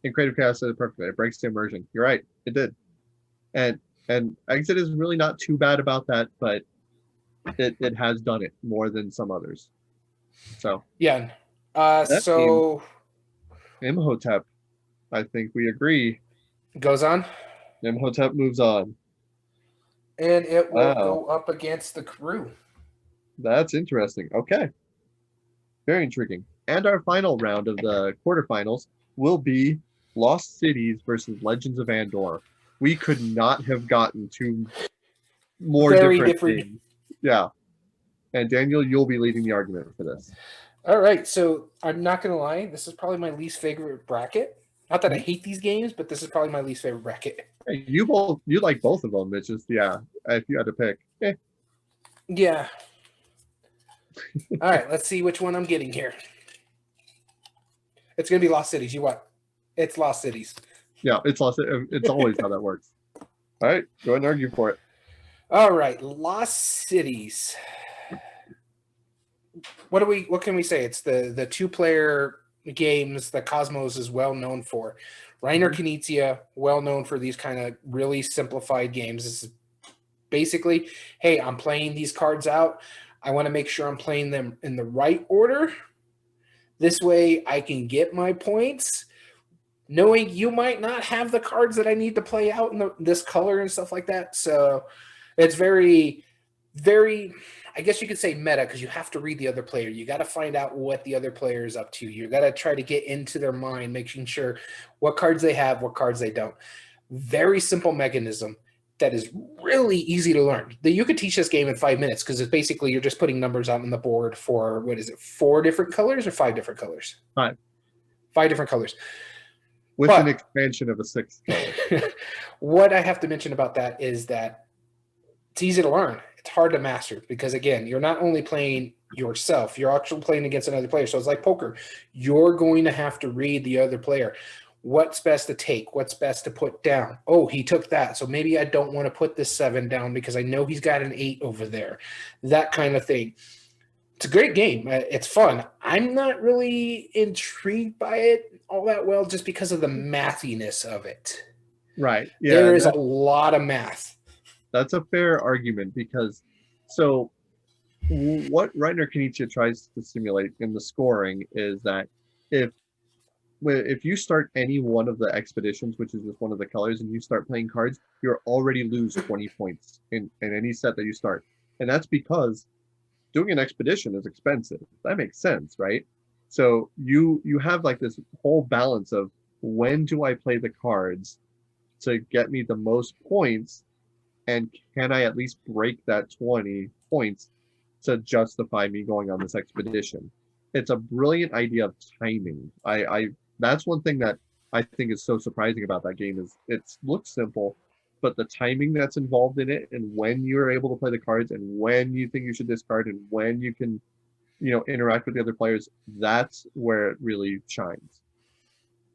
A: And Creative Chaos said it perfectly. It breaks the immersion. You're right. It did. And Exit is really not too bad about that, but it has done it more than some others. So
B: yeah.
A: that means
B: So
A: Imhotep, I think we agree.
B: goes on.
A: Imhotep moves on.
B: And it will
A: Wow.
B: go up against the crew.
A: That's interesting. Okay. Very intriguing. And our final round of the quarterfinals will be Lost Cities versus Legends of Andor. We could not have gotten two more
B: Very
A: different
B: different.
A: games. Yeah. And Daniel, you'll be leading the argument for this.
B: All right. So I'm not going to lie. This is probably my least favorite bracket. Not that I hate these games, but this is probably my least favorite bracket.
A: You like both of them. It's just, yeah, if you had to pick.
B: Yeah. All right. Let's see which one I'm getting here. It's going to be Lost Cities. You what? It's Lost Cities.
A: Yeah, it's Lost. It's always how that works. All right, go ahead and argue for it.
B: All right, Lost Cities. What can we say? It's the two-player games that Cosmos is well known for. Reiner Knizia, well known for these kind of really simplified games. This is basically, hey, I'm playing these cards out. I want to make sure I'm playing them in the right order. This way I can get my points, knowing you might not have the cards that I need to play out in this color and stuff like that. So it's very, very, I guess you could say meta, because you have to read the other player. You got to find out what the other player is up to. You got to try to get into their mind, making sure what cards they have, what cards they don't. Very simple mechanism that is really easy to learn. You could teach this game in 5 minutes, because it's basically you're just putting numbers out on the board for, 4 different colors or 5 different colors?
A: 5.
B: 5 different colors.
A: With an expansion of a 6th color.
B: What I have to mention about that is that it's easy to learn. It's hard to master, because, again, you're not only playing yourself, you're actually playing against another player. So it's like poker. You're going to have to read the other player. What's best to take? What's best to put down? Oh, he took that. So maybe I don't want to put this 7 down because I know he's got an 8 over there. That kind of thing. It's a great game. It's fun. I'm not really intrigued by it all that well, just because of the mathiness of it.
A: Right. Yeah.
B: There is a lot of math.
A: That's a fair argument, because so what Reiner Knizia tries to simulate in the scoring is that if you start any one of the expeditions, which is just one of the colors, and you start playing cards, you're already lose 20 points in any set that you start. And that's because doing an expedition is expensive. That makes sense, right? So you have like this whole balance of, when do I play the cards to get me the most points, and can I at least break that 20 points to justify me going on this expedition? It's a brilliant idea of timing. That's one thing that I think is so surprising about that game, is it looks simple, but the timing that's involved in it, and when you're able to play the cards, and when you think you should discard, and when you can, interact with the other players, that's where it really shines.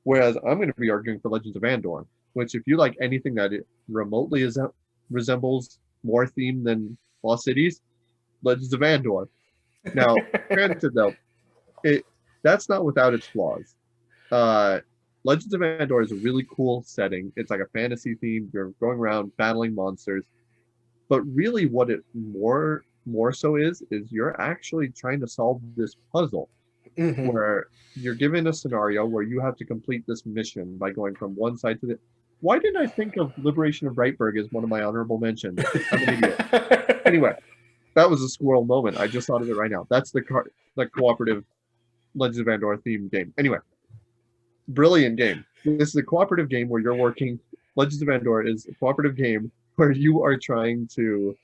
A: Whereas I'm going to be arguing for Legends of Andor, which, if you like anything that it remotely resembles more theme than Lost Cities, Legends of Andor. Now, granted though, that's not without its flaws. Legends of Endor is a really cool setting. It's like a fantasy theme. You're going around battling monsters, but really, what it more so is you're actually trying to solve this puzzle, where you're given a scenario where you have to complete this mission by going from one side to the. Why didn't I think of Liberation of Brightburg as one of my honorable mentions? I'm an idiot. Anyway, that was a squirrel moment. I just thought of it right now. That's the cooperative Legends of Andor theme game. Anyway, brilliant game. This is a cooperative game where you're working. Legends of Andor is a cooperative game where you are trying to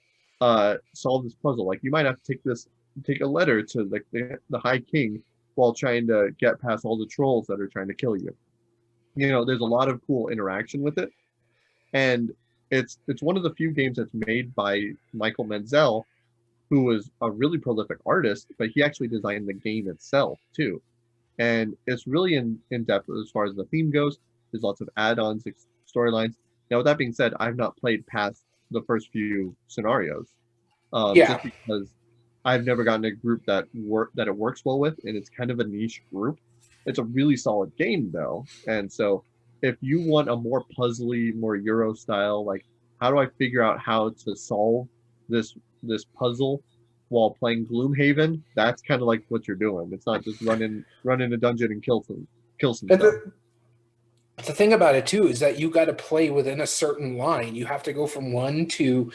A: solve this puzzle. Like, you might have to take a letter to the High King while trying to get past all the trolls that are trying to kill you. There's a lot of cool interaction with it, and it's one of the few games that's made by Michael Menzel, who was a really prolific artist, but he actually designed the game itself too. And it's really in depth as far as the theme goes. There's lots of add-ons, storylines. Now, with that being said, I've not played past the first few scenarios,
B: Yeah.
A: just because I've never gotten a group that it works well with, and it's kind of a niche group. It's a really solid game though, and so if you want a more puzzly, more Euro style, like how do I figure out how to solve this puzzle while playing Gloomhaven? That's kind of like what you're doing. It's not just run in a dungeon and kill some
B: And
A: stuff.
B: the thing about it too is that you got to play within a certain line. You have to go from 1 to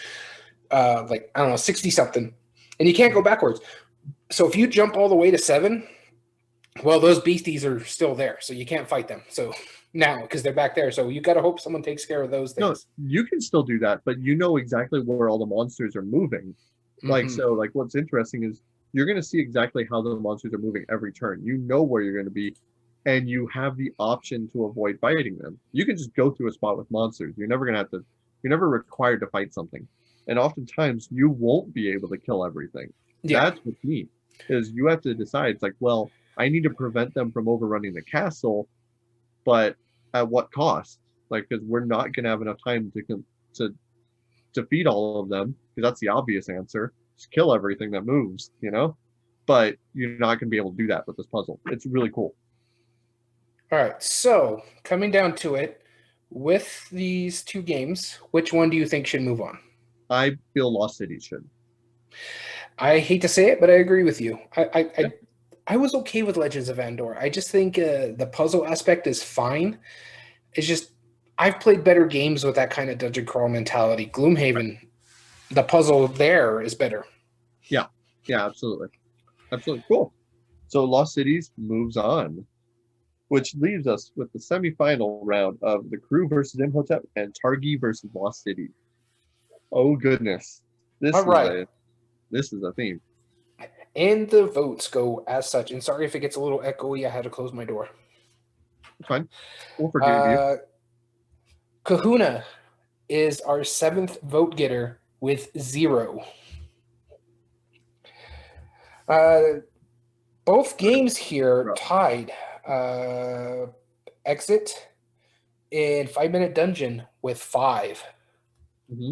B: like I don't know 60 something, and you can't go backwards. So if you jump all the way to 7, well, those beasties are still there, so you can't fight them. So now because they're back there, so you got to hope someone takes care of those things.
A: No, you can still do that, but you know exactly where all the monsters are moving. Like
B: Mm-hmm.
A: so, like what's interesting is you're going to see exactly how the monsters are moving every turn. You know where you're going to be, and you have the option to avoid fighting them. You can just go through a spot with monsters. You're never going to have to. You're never required to fight something, and oftentimes you won't be able to kill everything.
B: Yeah.
A: That's what's neat is you have to decide. It's like, well, I need to prevent them from overrunning the castle, but at what cost? Like, because we're not going to have enough time to defeat all of them, because that's the obvious answer. Just kill everything that moves, you know? But you're not going to be able to do that with this puzzle. It's really cool.
B: All right. So coming down to it, with these two games, which one do you think should move on?
A: I feel Lost City should.
B: I hate to say it, but I agree with you. I
A: Yeah.
B: I was okay with Legends of Endor. I just think the puzzle aspect is fine. It's just I've played better games with that kind of dungeon crawl mentality. Gloomhaven, the puzzle there is better.
A: Yeah. Yeah, absolutely. Absolutely. Cool. So Lost Cities moves on, which leaves us with the semifinal round of the Crew versus Imhotep and Targi versus Lost City. Oh goodness.
B: All right.
A: This is a theme.
B: And the votes go as such. And sorry if it gets a little echoey. I had to close my door.
A: It's fine. We'll forgive you.
B: Kahuna is our 7th vote getter with 0. Both games here tied. Exit and 5-Minute Dungeon with 5.
A: Mm-hmm.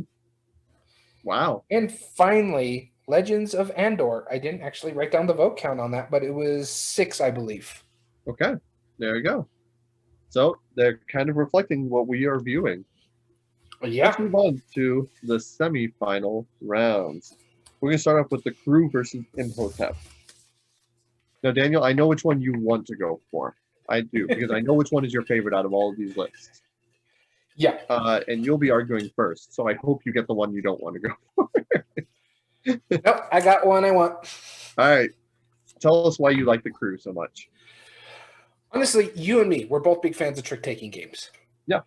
A: Wow.
B: And finally, Legends of Endor. I didn't actually write down the vote count on that, but it was 6, I believe.
A: Okay. There you go. So they're kind of reflecting what we are viewing.
B: Yeah.
A: Let's move on to the semifinal rounds. We're going to start off with the Crew versus Imhotep. Now, Daniel, I know which one you want to go for. I do, because I know which one is your favorite out of all of these lists.
B: Yeah.
A: And you'll be arguing first, so I hope you get the one you don't want to go for.
B: Nope, I got one I want.
A: All right. Tell us why you like the Crew so much.
B: Honestly, you and me, we're both big fans of trick-taking games.
A: Yeah,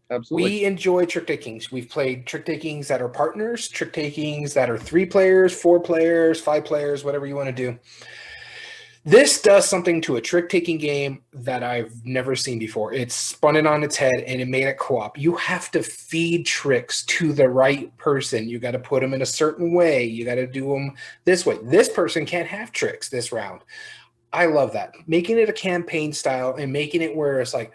A: absolutely.
B: We enjoy trick-takings. We've played trick-takings that are partners, trick-takings that are 3 players, 4 players, 5 players, whatever you want to do. This does something to a trick-taking game that I've never seen before. It spun it on its head and it made it co-op. You have to feed tricks to the right person. You got to put them in a certain way. You got to do them this way. This person can't have tricks this round. I love that. Making it a campaign style and making it where it's like,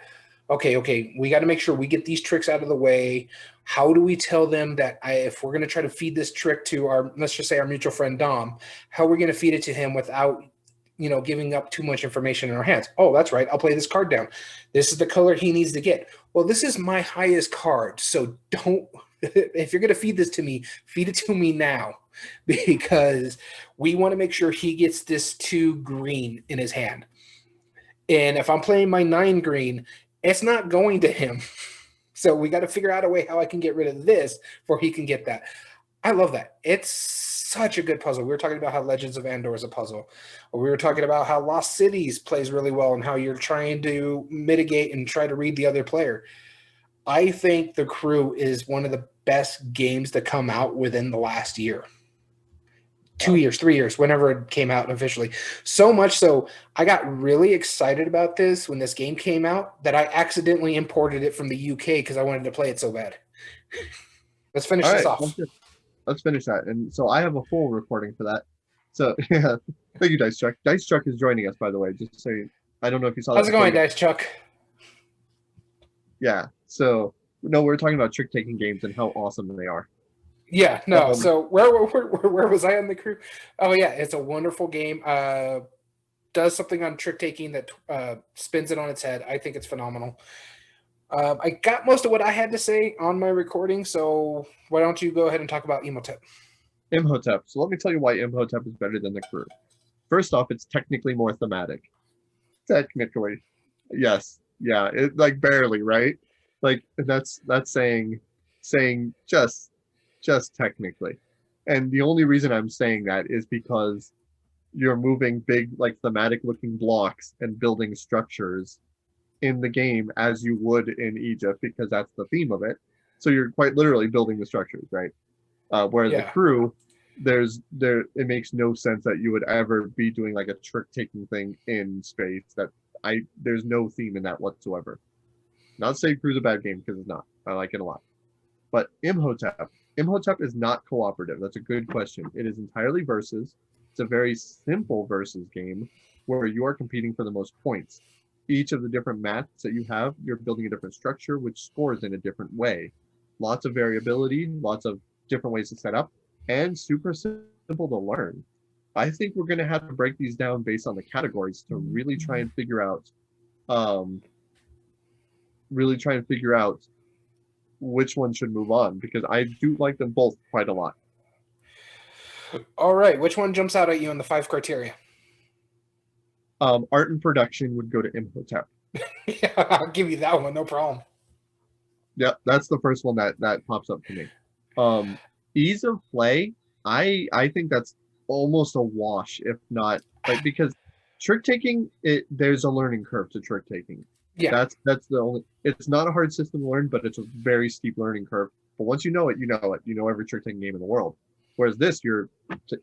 B: okay, we got to make sure we get these tricks out of the way. How do we tell them that if we're going to try to feed this trick to our, let's just say our mutual friend Dom, how are we going to feed it to him without giving up too much information in our hands? Oh, that's right. I'll play this card down. This is the color he needs to get. Well, this is my highest card. So don't, if you're going to feed this to me, feed it to me now, because we want to make sure he gets this 2 green in his hand. And if I'm playing my 9 green, it's not going to him. So we got to figure out a way how I can get rid of this before he can get that. I love that. It's such a good puzzle. We were talking about how Legends of Endor is a puzzle. Or we were talking about how Lost Cities plays really well and how you're trying to mitigate and try to read the other player. I think The Crew is one of the best games to come out within the last year. 2 years, 3 years, whenever it came out officially. So much so, I got really excited about this when this game came out that I accidentally imported it from the UK because I wanted to play it so bad. Let's finish this off.
A: Let's finish that. And so I have a full recording for that. So yeah, thank you, Dice Chuck. Dice Chuck is joining us, by the way. Just so I don't know if you saw that.
B: How's it going, Dice Chuck?
A: Yeah. So no, we're talking about trick-taking games and how awesome they are.
B: Yeah, no.
A: Um,
B: So where was I on the crew? Oh yeah, it's a wonderful game. Does something on trick taking that spins it on its head. I think it's phenomenal. I got most of what I had to say on my recording, so why don't you go ahead and talk about Emotep?
A: Imhotep. So let me tell you why Imhotep is better than the crew. First off, it's technically more thematic. Technically, yes, yeah, it like barely, right? Like that's saying just technically. And the only reason I'm saying that is because you're moving big like thematic looking blocks and building structures in the game as you would in Egypt because that's the theme of it. So you're quite literally building the structures, right? Whereas the
B: Yeah.
A: crew, it makes no sense that you would ever be doing like a trick taking thing in space. There's no theme in that whatsoever. Not saying crew's a bad game because it's not. I like it a lot. But Imhotep is not cooperative. That's a good question. It is entirely versus. It's a very simple versus game where you are competing for the most points. Each of the different mats that you have, you're building a different structure, which scores in a different way. Lots of variability, lots of different ways to set up, and super simple to learn. I think we're going to have to break these down based on the categories to um, really try and figure out which one should move on because I do like them both quite a lot.
B: All right, which one jumps out at you in the 5 criteria?
A: Art and production would go to Imhotep.
B: Yeah, I'll give you that one, no problem.
A: Yep, that's the first one that pops up to me. Ease of play, I think that's almost a wash, if not like because trick taking there's a learning curve to trick taking.
B: Yeah.
A: That's the only. It's not a hard system to learn, but it's a very steep learning curve. But once you know it, you know it. You know every trick taking game in the world. Whereas this, you're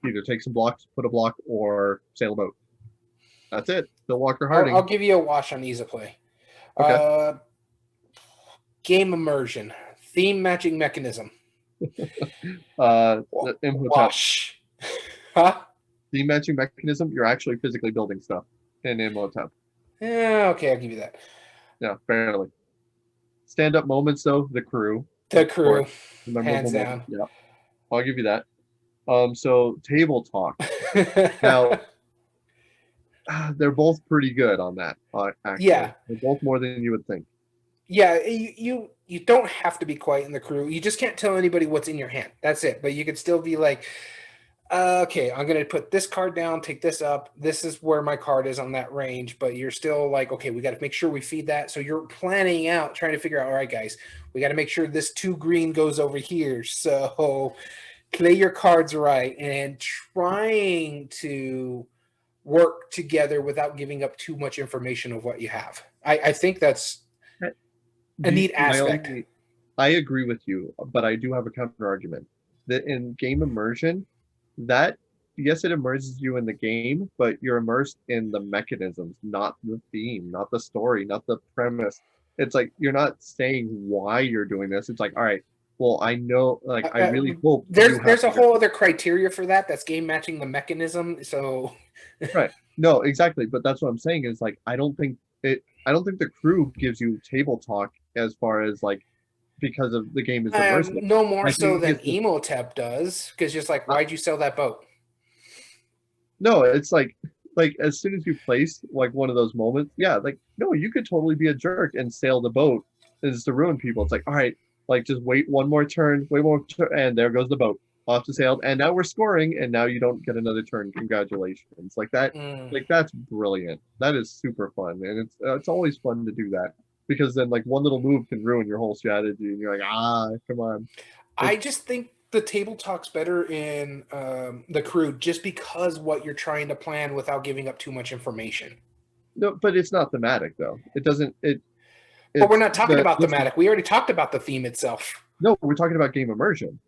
A: either take some blocks, put a block, or sail a boat. That's it. Bill Walker
B: I'll
A: Harding.
B: give you a wash on ease of play.
A: Okay.
B: Game immersion, theme matching mechanism.
A: The Imhotep.
B: Wash. Huh?
A: The matching mechanism, you're actually physically building stuff in Imhotep.
B: Yeah, okay, I'll give you that.
A: Yeah, barely. Stand up moments though, the crew.
B: The crew,
A: The memorable
B: hands
A: moments.
B: down.
A: Yeah, I'll give you that. So table talk. Now, they're both pretty good on that. Actually,
B: Yeah.
A: they're both more than you would think.
B: Yeah, you don't have to be quiet in the crew. You just can't tell anybody what's in your hand. That's it. But you could still be like, okay, I'm gonna put this card down, take this up. This is where my card is on that range. But you're still like, okay, we got to make sure we feed that. So you're planning out, trying to figure out, all right, guys, we got to make sure this 2 green goes over here. So play your cards right and trying to work together without giving up too much information of what you have. I think that's a neat aspect.
A: I agree with you, but I do have a counter argument. That in game immersion, that yes, it immerses you in the game, but you're immersed in the mechanisms, not the theme, not the story, not the premise. It's like you're not saying why you're doing this. It's like, all right, well, I know, like, I really hope
B: there's a whole other criteria for that. That's game matching the mechanism. So
A: right. No, exactly. But that's what I'm saying is like I don't think the crew gives you table talk as far as like because of the game is immersive.
B: no more
A: I
B: so
A: think
B: than
A: it's
B: Emotep does, because just like, why'd you sell that boat?
A: no, it's like as soon as you place like one of those moments, yeah, like no, you could totally be a jerk and sail the boat and just to ruin people. It's like, all right, like just wait one more turn, wait one more turn, and there goes the boat off to sail, and now we're scoring, and now you don't get another turn. Congratulations, like that, like that's brilliant. That is super fun, and it's always fun to do that because then like one little move can ruin your whole strategy, and you're like, come on.
B: I just think the table talk's better in the crew just because what you're trying to plan without giving up too much information.
A: No, but it's not thematic though. It doesn't.
B: But we're
A: It's
B: not talking about thematic. We already talked about the theme itself.
A: No, we're talking about game immersion.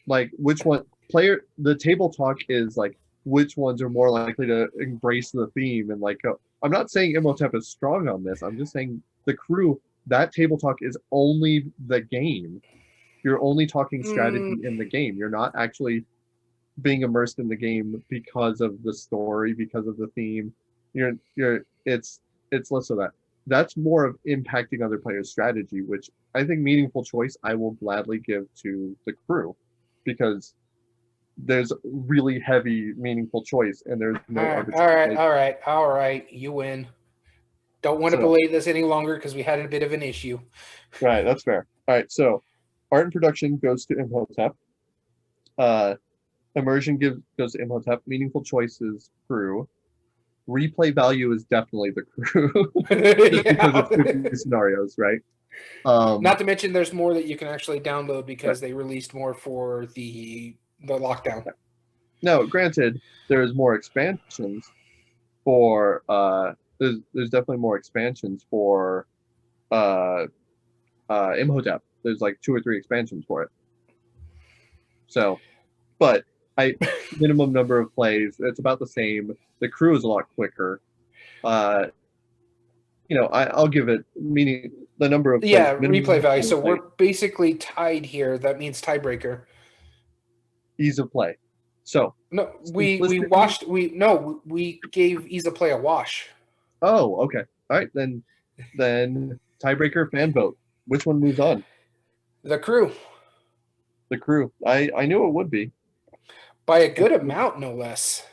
A: Like which one the table talk is like which ones are more likely to embrace the theme and like I'm not saying Imhotep is strong on this. I'm just saying the crew that table talk is only the game. You're only talking strategy in the game. You're not actually being immersed in the game because of the story, because of the theme. It's less of that. that's more of impacting other players' strategy, which I think meaningful choice I will gladly give to the crew, because there's really heavy meaningful choice and there's
B: All
A: no
B: right, all right,
A: arbitrary.
B: all right, all right. You win. Don't want to
A: So
B: belay this any longer because we had a bit of an issue.
A: right, that's fair. All right, so art and production goes to Imhotep. Uh, immersion goes to Imhotep. Meaningful choices crew. Replay value is definitely the crew, just because
B: Yeah.
A: it's 50 scenarios, right? Um,
B: Not to mention, there's more that you can actually download
A: right.
B: because they released more for the lockdown.
A: Now, granted, there's more expansions for there's definitely more expansions for uh Imhotep. There's like 2 or 3 expansions for it. So, but I minimum number of plays, it's about the same. The crew is a lot quicker. Uh, I'll give it meaning the number of plays,
B: Yeah,
A: minimum
B: replay value.
A: number
B: So
A: of plays,
B: we're basically tied here. That means tiebreaker.
A: ease of play. So
B: No, we
A: simplicity.
B: washed we gave Ease Play a wash.
A: Oh, okay. All right, then tiebreaker fan vote. Which one moves on?
B: The crew
A: The crew. I knew it would be.
B: by a good amount, no less.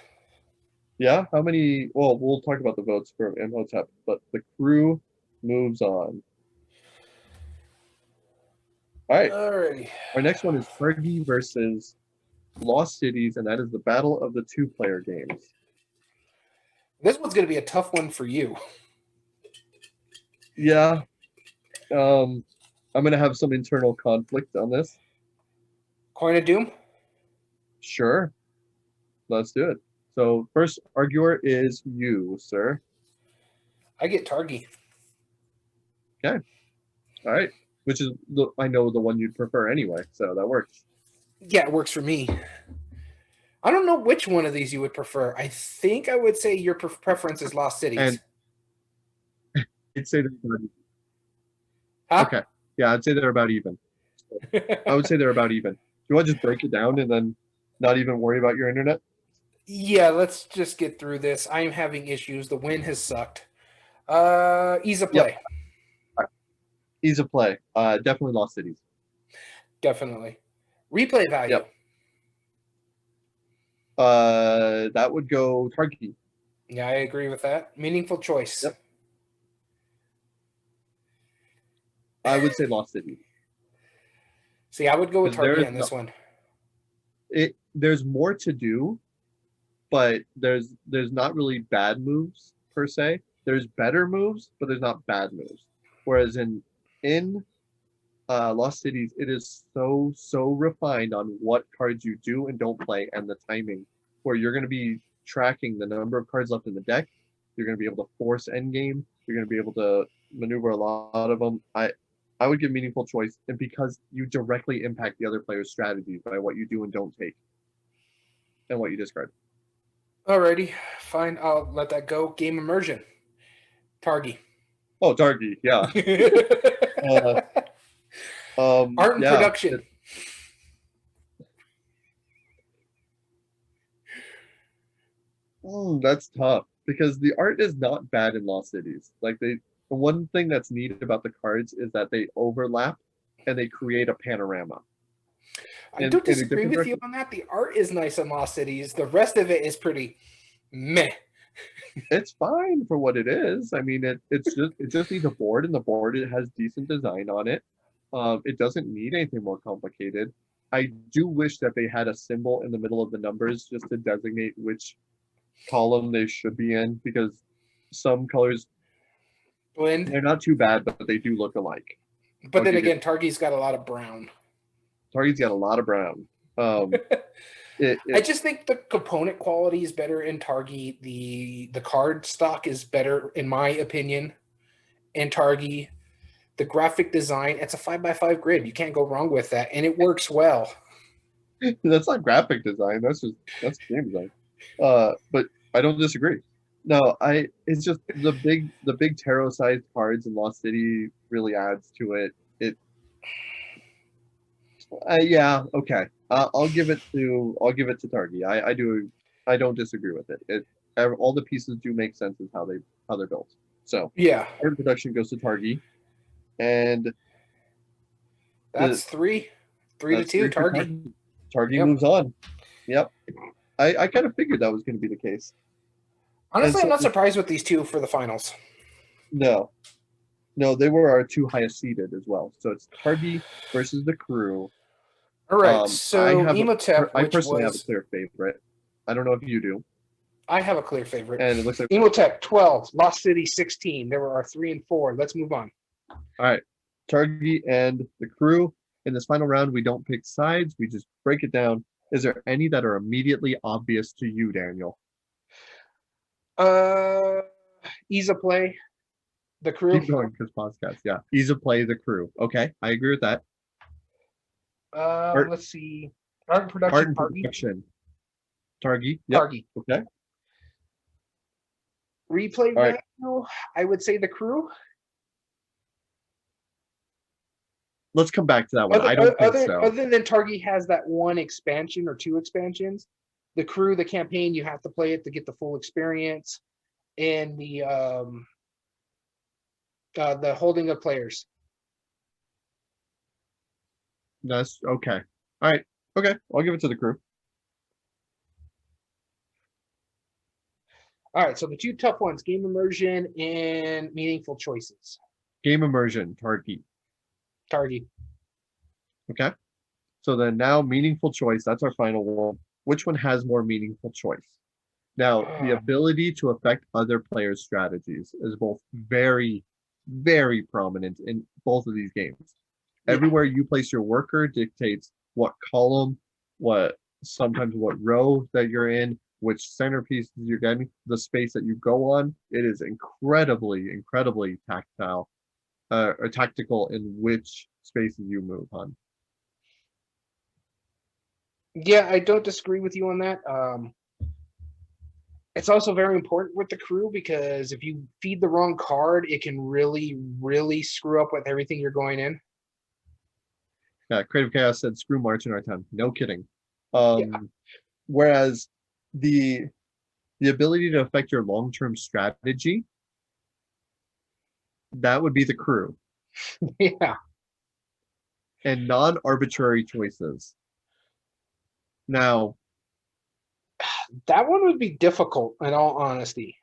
A: Yeah, how many? Well, we'll talk about the votes for Imhotep, but the crew moves on. All right,
B: Alrighty.
A: our next one is Fergie versus Lost Cities, and that is the battle of the 2-player games.
B: This one's going to be a tough one for you.
A: Yeah, I'm gonna have some internal conflict on this.
B: Coin of Doom.
A: Sure, let's do it. So first arguer is you, sir.
B: I get Targi.
A: Okay, all right. Which is I know the one you'd prefer anyway, so that works.
B: Yeah, it works for me. I don't know which one of these you would prefer. I think I would say your preference is Lost Cities.
A: And I'd say they're about even.
B: Huh?
A: Okay, yeah, I'd say they're about even. I would say they're about even. Do you want to just break it down and then not even worry about your internet?
B: Yeah, let's just get through this. I am having issues. The win has sucked. Ease of
A: Yep.
B: play.
A: All right. Ease of play. Definitely Lost Cities.
B: Definitely. Replay value.
A: Yep. That would go Targi.
B: Yeah, I agree with that. Meaningful choice.
A: Yep. I would say Lost Cities.
B: See, I would go with
A: Because
B: Targi on this one.
A: There's more to do, but there's not really bad moves per se. There's better moves, but there's not bad moves. Whereas in Lost Cities, it is so refined on what cards you do and don't play and the timing, where you're going to be tracking the number of cards left in the deck. You're going to be able to force endgame. You're going to be able to maneuver a lot of them. I would give meaningful choice, and because you directly impact the other player's strategies by what you do and don't take, and what you discard.
B: Alrighty, fine. I'll let that go. Game immersion. Targi.
A: Oh, Darky, yeah.
B: Art and
A: Yeah,
B: production.
A: that's tough because the art is not bad in Lost Cities. Like the one thing that's neat about the cards is that they overlap and they create a panorama.
B: I don't
A: In a
B: disagree
A: different
B: with you
A: direction.
B: on that. The art is nice in Lost Cities. The rest of it is pretty meh.
A: It's fine for what it is. I mean, it just needs a board, and the board it has decent design on it. It doesn't need anything more complicated. I do wish that they had a symbol in the middle of the numbers just to designate which column they should be in, because some colors
B: Blend.
A: they're not too bad, but they do look alike.
B: But
A: I'll
B: then
A: give you
B: again, Targi's got a lot of brown.
A: Target's got a lot of brown.
B: I just think the component quality is better in Targi. The card stock is better, in my opinion, in Targi. The graphic design, it's a 5x5 grid. You can't go wrong with that. And it works well.
A: That's not graphic design. That's game design. But I don't disagree. No, it's just the big tarot sized cards in Lost City really adds to it. Yeah, okay. I'll give it to Targi. I don't disagree with it. All the pieces do make sense as how they're built. So
B: Yeah,
A: art and production goes to Targi, and
B: that's three to
A: that's
B: two.
A: three for
B: Targi.
A: Targi. Targi
B: Yep.
A: moves on. Yep. I kind of figured that was going to be the case. And
B: Honestly, I'm
A: so
B: not surprised with these two for the finals.
A: no, no, they were our two highest seeded as well. So it's Targi versus the crew.
B: All right, so Emotep,
A: I
B: which
A: personally have a
B: was
A: clear favorite. I don't know if you do.
B: I have a clear favorite.
A: And it looks like
B: Emotep 12, Lost City 16. There were our 3 and 4. Let's move on.
A: all right, Targi and the crew. In this final round, we don't pick sides. We just break it down. Is there any that are immediately obvious to you, Daniel?
B: Ease of play, the crew.
A: Keep going, because podcast. Yeah, ease of play, the crew. Okay, I agree with that.
B: Let's see. Art and production.
A: Art and production. Targi. Yep.
B: Targi.
A: Okay.
B: Replay
A: All right.
B: value, I would say the crew.
A: Let's come back to that one. I don't think so.
B: Other than Targi has that one expansion or two expansions, the crew, the campaign, you have to play it to get the full experience, and the holding of players.
A: That's okay. All right. Okay. I'll give it to the crew.
B: All right. So the two tough ones: game immersion and meaningful choices.
A: Game immersion, Targi.
B: Targi.
A: Okay. So then now meaningful choice. That's our final one. Which one has more meaningful choice? Now, the ability to affect other players' strategies is both very, very prominent in both of these games. Everywhere you place your worker dictates what column, sometimes what row that you're in, which centerpieces you're getting, the space that you go on. It is incredibly, incredibly tactile or tactical in which spaces you move on.
B: Yeah, I don't disagree with you on that. It's also very important with the crew because if you feed the wrong card, it can really, really screw up with everything you're going in.
A: Yeah, Creative Chaos said screw March in our town. No kidding.
B: Yeah.
A: Whereas the ability to affect your long-term strategy, that would be the crew.
B: Yeah.
A: And non-arbitrary choices. Now,
B: that one would be difficult in all honesty.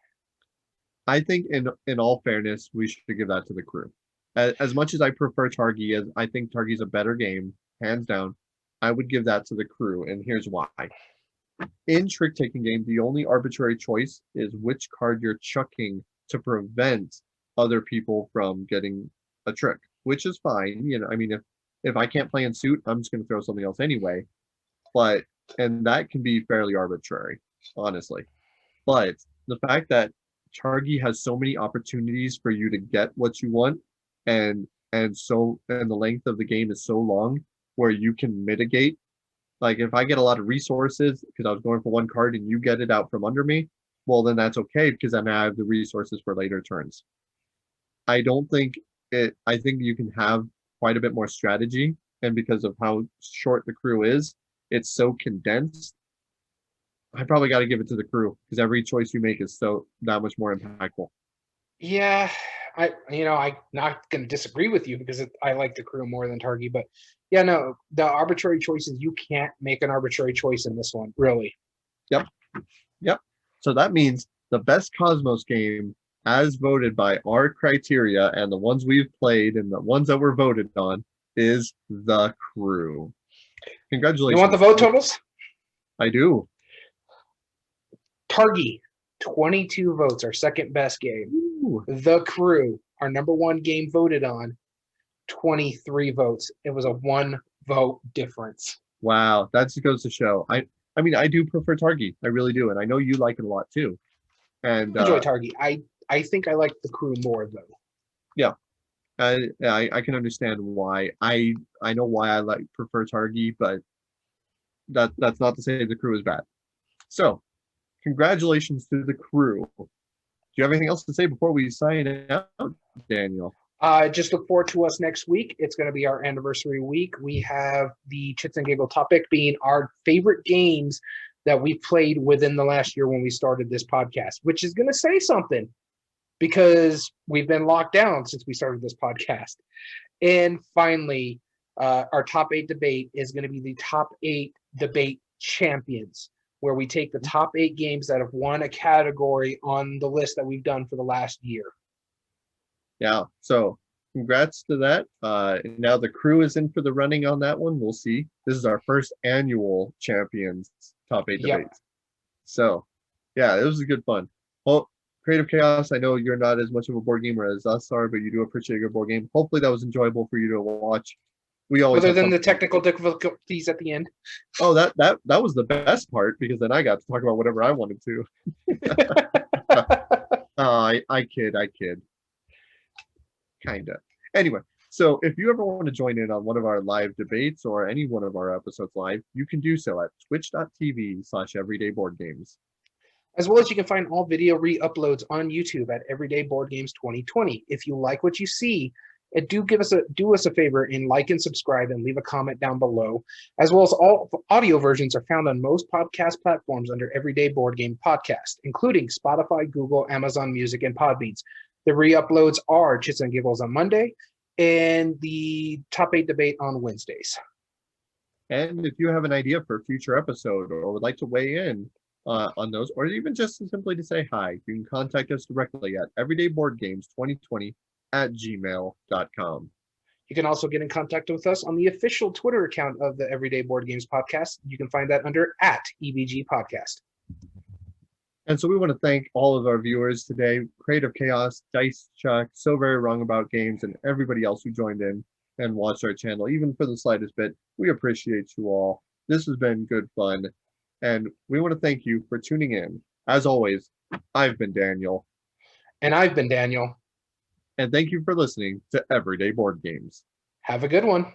A: I think in all fairness, we should give that to the crew. As much as I prefer Targi, as I think Targi's a better game, hands down, I would give that to the crew, and here's why. In trick-taking game, the only arbitrary choice is which card you're chucking to prevent other people from getting a trick, which is fine. You know, I mean, if I can't play in suit, I'm just going to throw something else anyway. And that can be fairly arbitrary, honestly. But the fact that Targi has so many opportunities for you to get what you want, and the length of the game is so long where you can mitigate. Like if I get a lot of resources because I was going for one card and you get it out from under me, well then that's okay because then I have the resources for later turns. I think you can have quite a bit more strategy, and because of how short the crew is, it's so condensed. I probably got to give it to the crew because every choice you make is so that much more impactful.
B: Yeah, I'm not going to disagree with you because I like the crew more than Targi, but yeah, no, the arbitrary choices, you can't make an arbitrary choice in this one, really.
A: Yep. So that means the best Cosmos game, as voted by our criteria and the ones we've played and the ones that were voted on, is the crew. Congratulations.
B: You want the vote totals?
A: I do.
B: Targi, 22 votes, our second best game. Ooh. The crew, our number one game voted on, 23 votes. It was a 1 vote difference.
A: Wow, that just goes to show. I mean, I do prefer Targi. I really do, and I know you like it a lot too. And
B: enjoy Targi. I think I like the crew more though.
A: Yeah, I can understand why. I know why I prefer Targi, but that's not to say the crew is bad. So, congratulations to the crew. Do you have anything else to say before we sign out, Daniel?
B: Just look forward to us next week. It's going to be our anniversary week. We have the Chits and Giggle topic being our favorite games that we played within the last year when we started this podcast, which is going to say something because we've been locked down since we started this podcast. And finally, our top 8 debate is going to be the top 8 debate champions, where we take the top 8 games that have won a category on the list that we've done for the last year.
A: Yeah, so congrats to that. Now the crew is in for the running on that one. We'll see. This is our first annual champions top 8 debates. So, yeah, it was good fun. Well, Creative Chaos, I know you're not as much of a board gamer as us are, but you do appreciate your board game. Hopefully that was enjoyable for you to watch. We always
B: other than the technical difficulties at the end.
A: Oh, that was the best part, because then I got to talk about whatever I wanted to. I kid. Kinda. Anyway, so if you ever want to join in on one of our live debates or any one of our episodes live, you can do so at twitch.tv/everydayboardgames.
B: As well as you can find all video re-uploads on YouTube at Everyday Board Games 2020. If you like what you see, do us a favor and like and subscribe and leave a comment down below. As well as all audio versions are found on most podcast platforms under Everyday Board Game Podcast, including Spotify, Google, Amazon Music, and Podbean. The re-uploads are Chits and Giggles on Monday and the top 8 debate on Wednesdays.
A: And if you have an idea for a future episode or would like to weigh in on those, or even just simply to say hi, you can contact us directly at everydayboardgames2020@gmail.com.
B: You can also get in contact with us on the official Twitter account of the Everyday Board Games Podcast. You can find that under @EBG Podcast.
A: And so we want to thank all of our viewers today, Creative Chaos, Dice Chuck, So Very Wrong About Games, and everybody else who joined in and watched our channel, even for the slightest bit. We appreciate you all. This has been good fun. And we want to thank you for tuning in. As always, I've been Daniel.
B: And I've been Daniel.
A: And thank you for listening to Everyday Board Games.
B: Have a good one.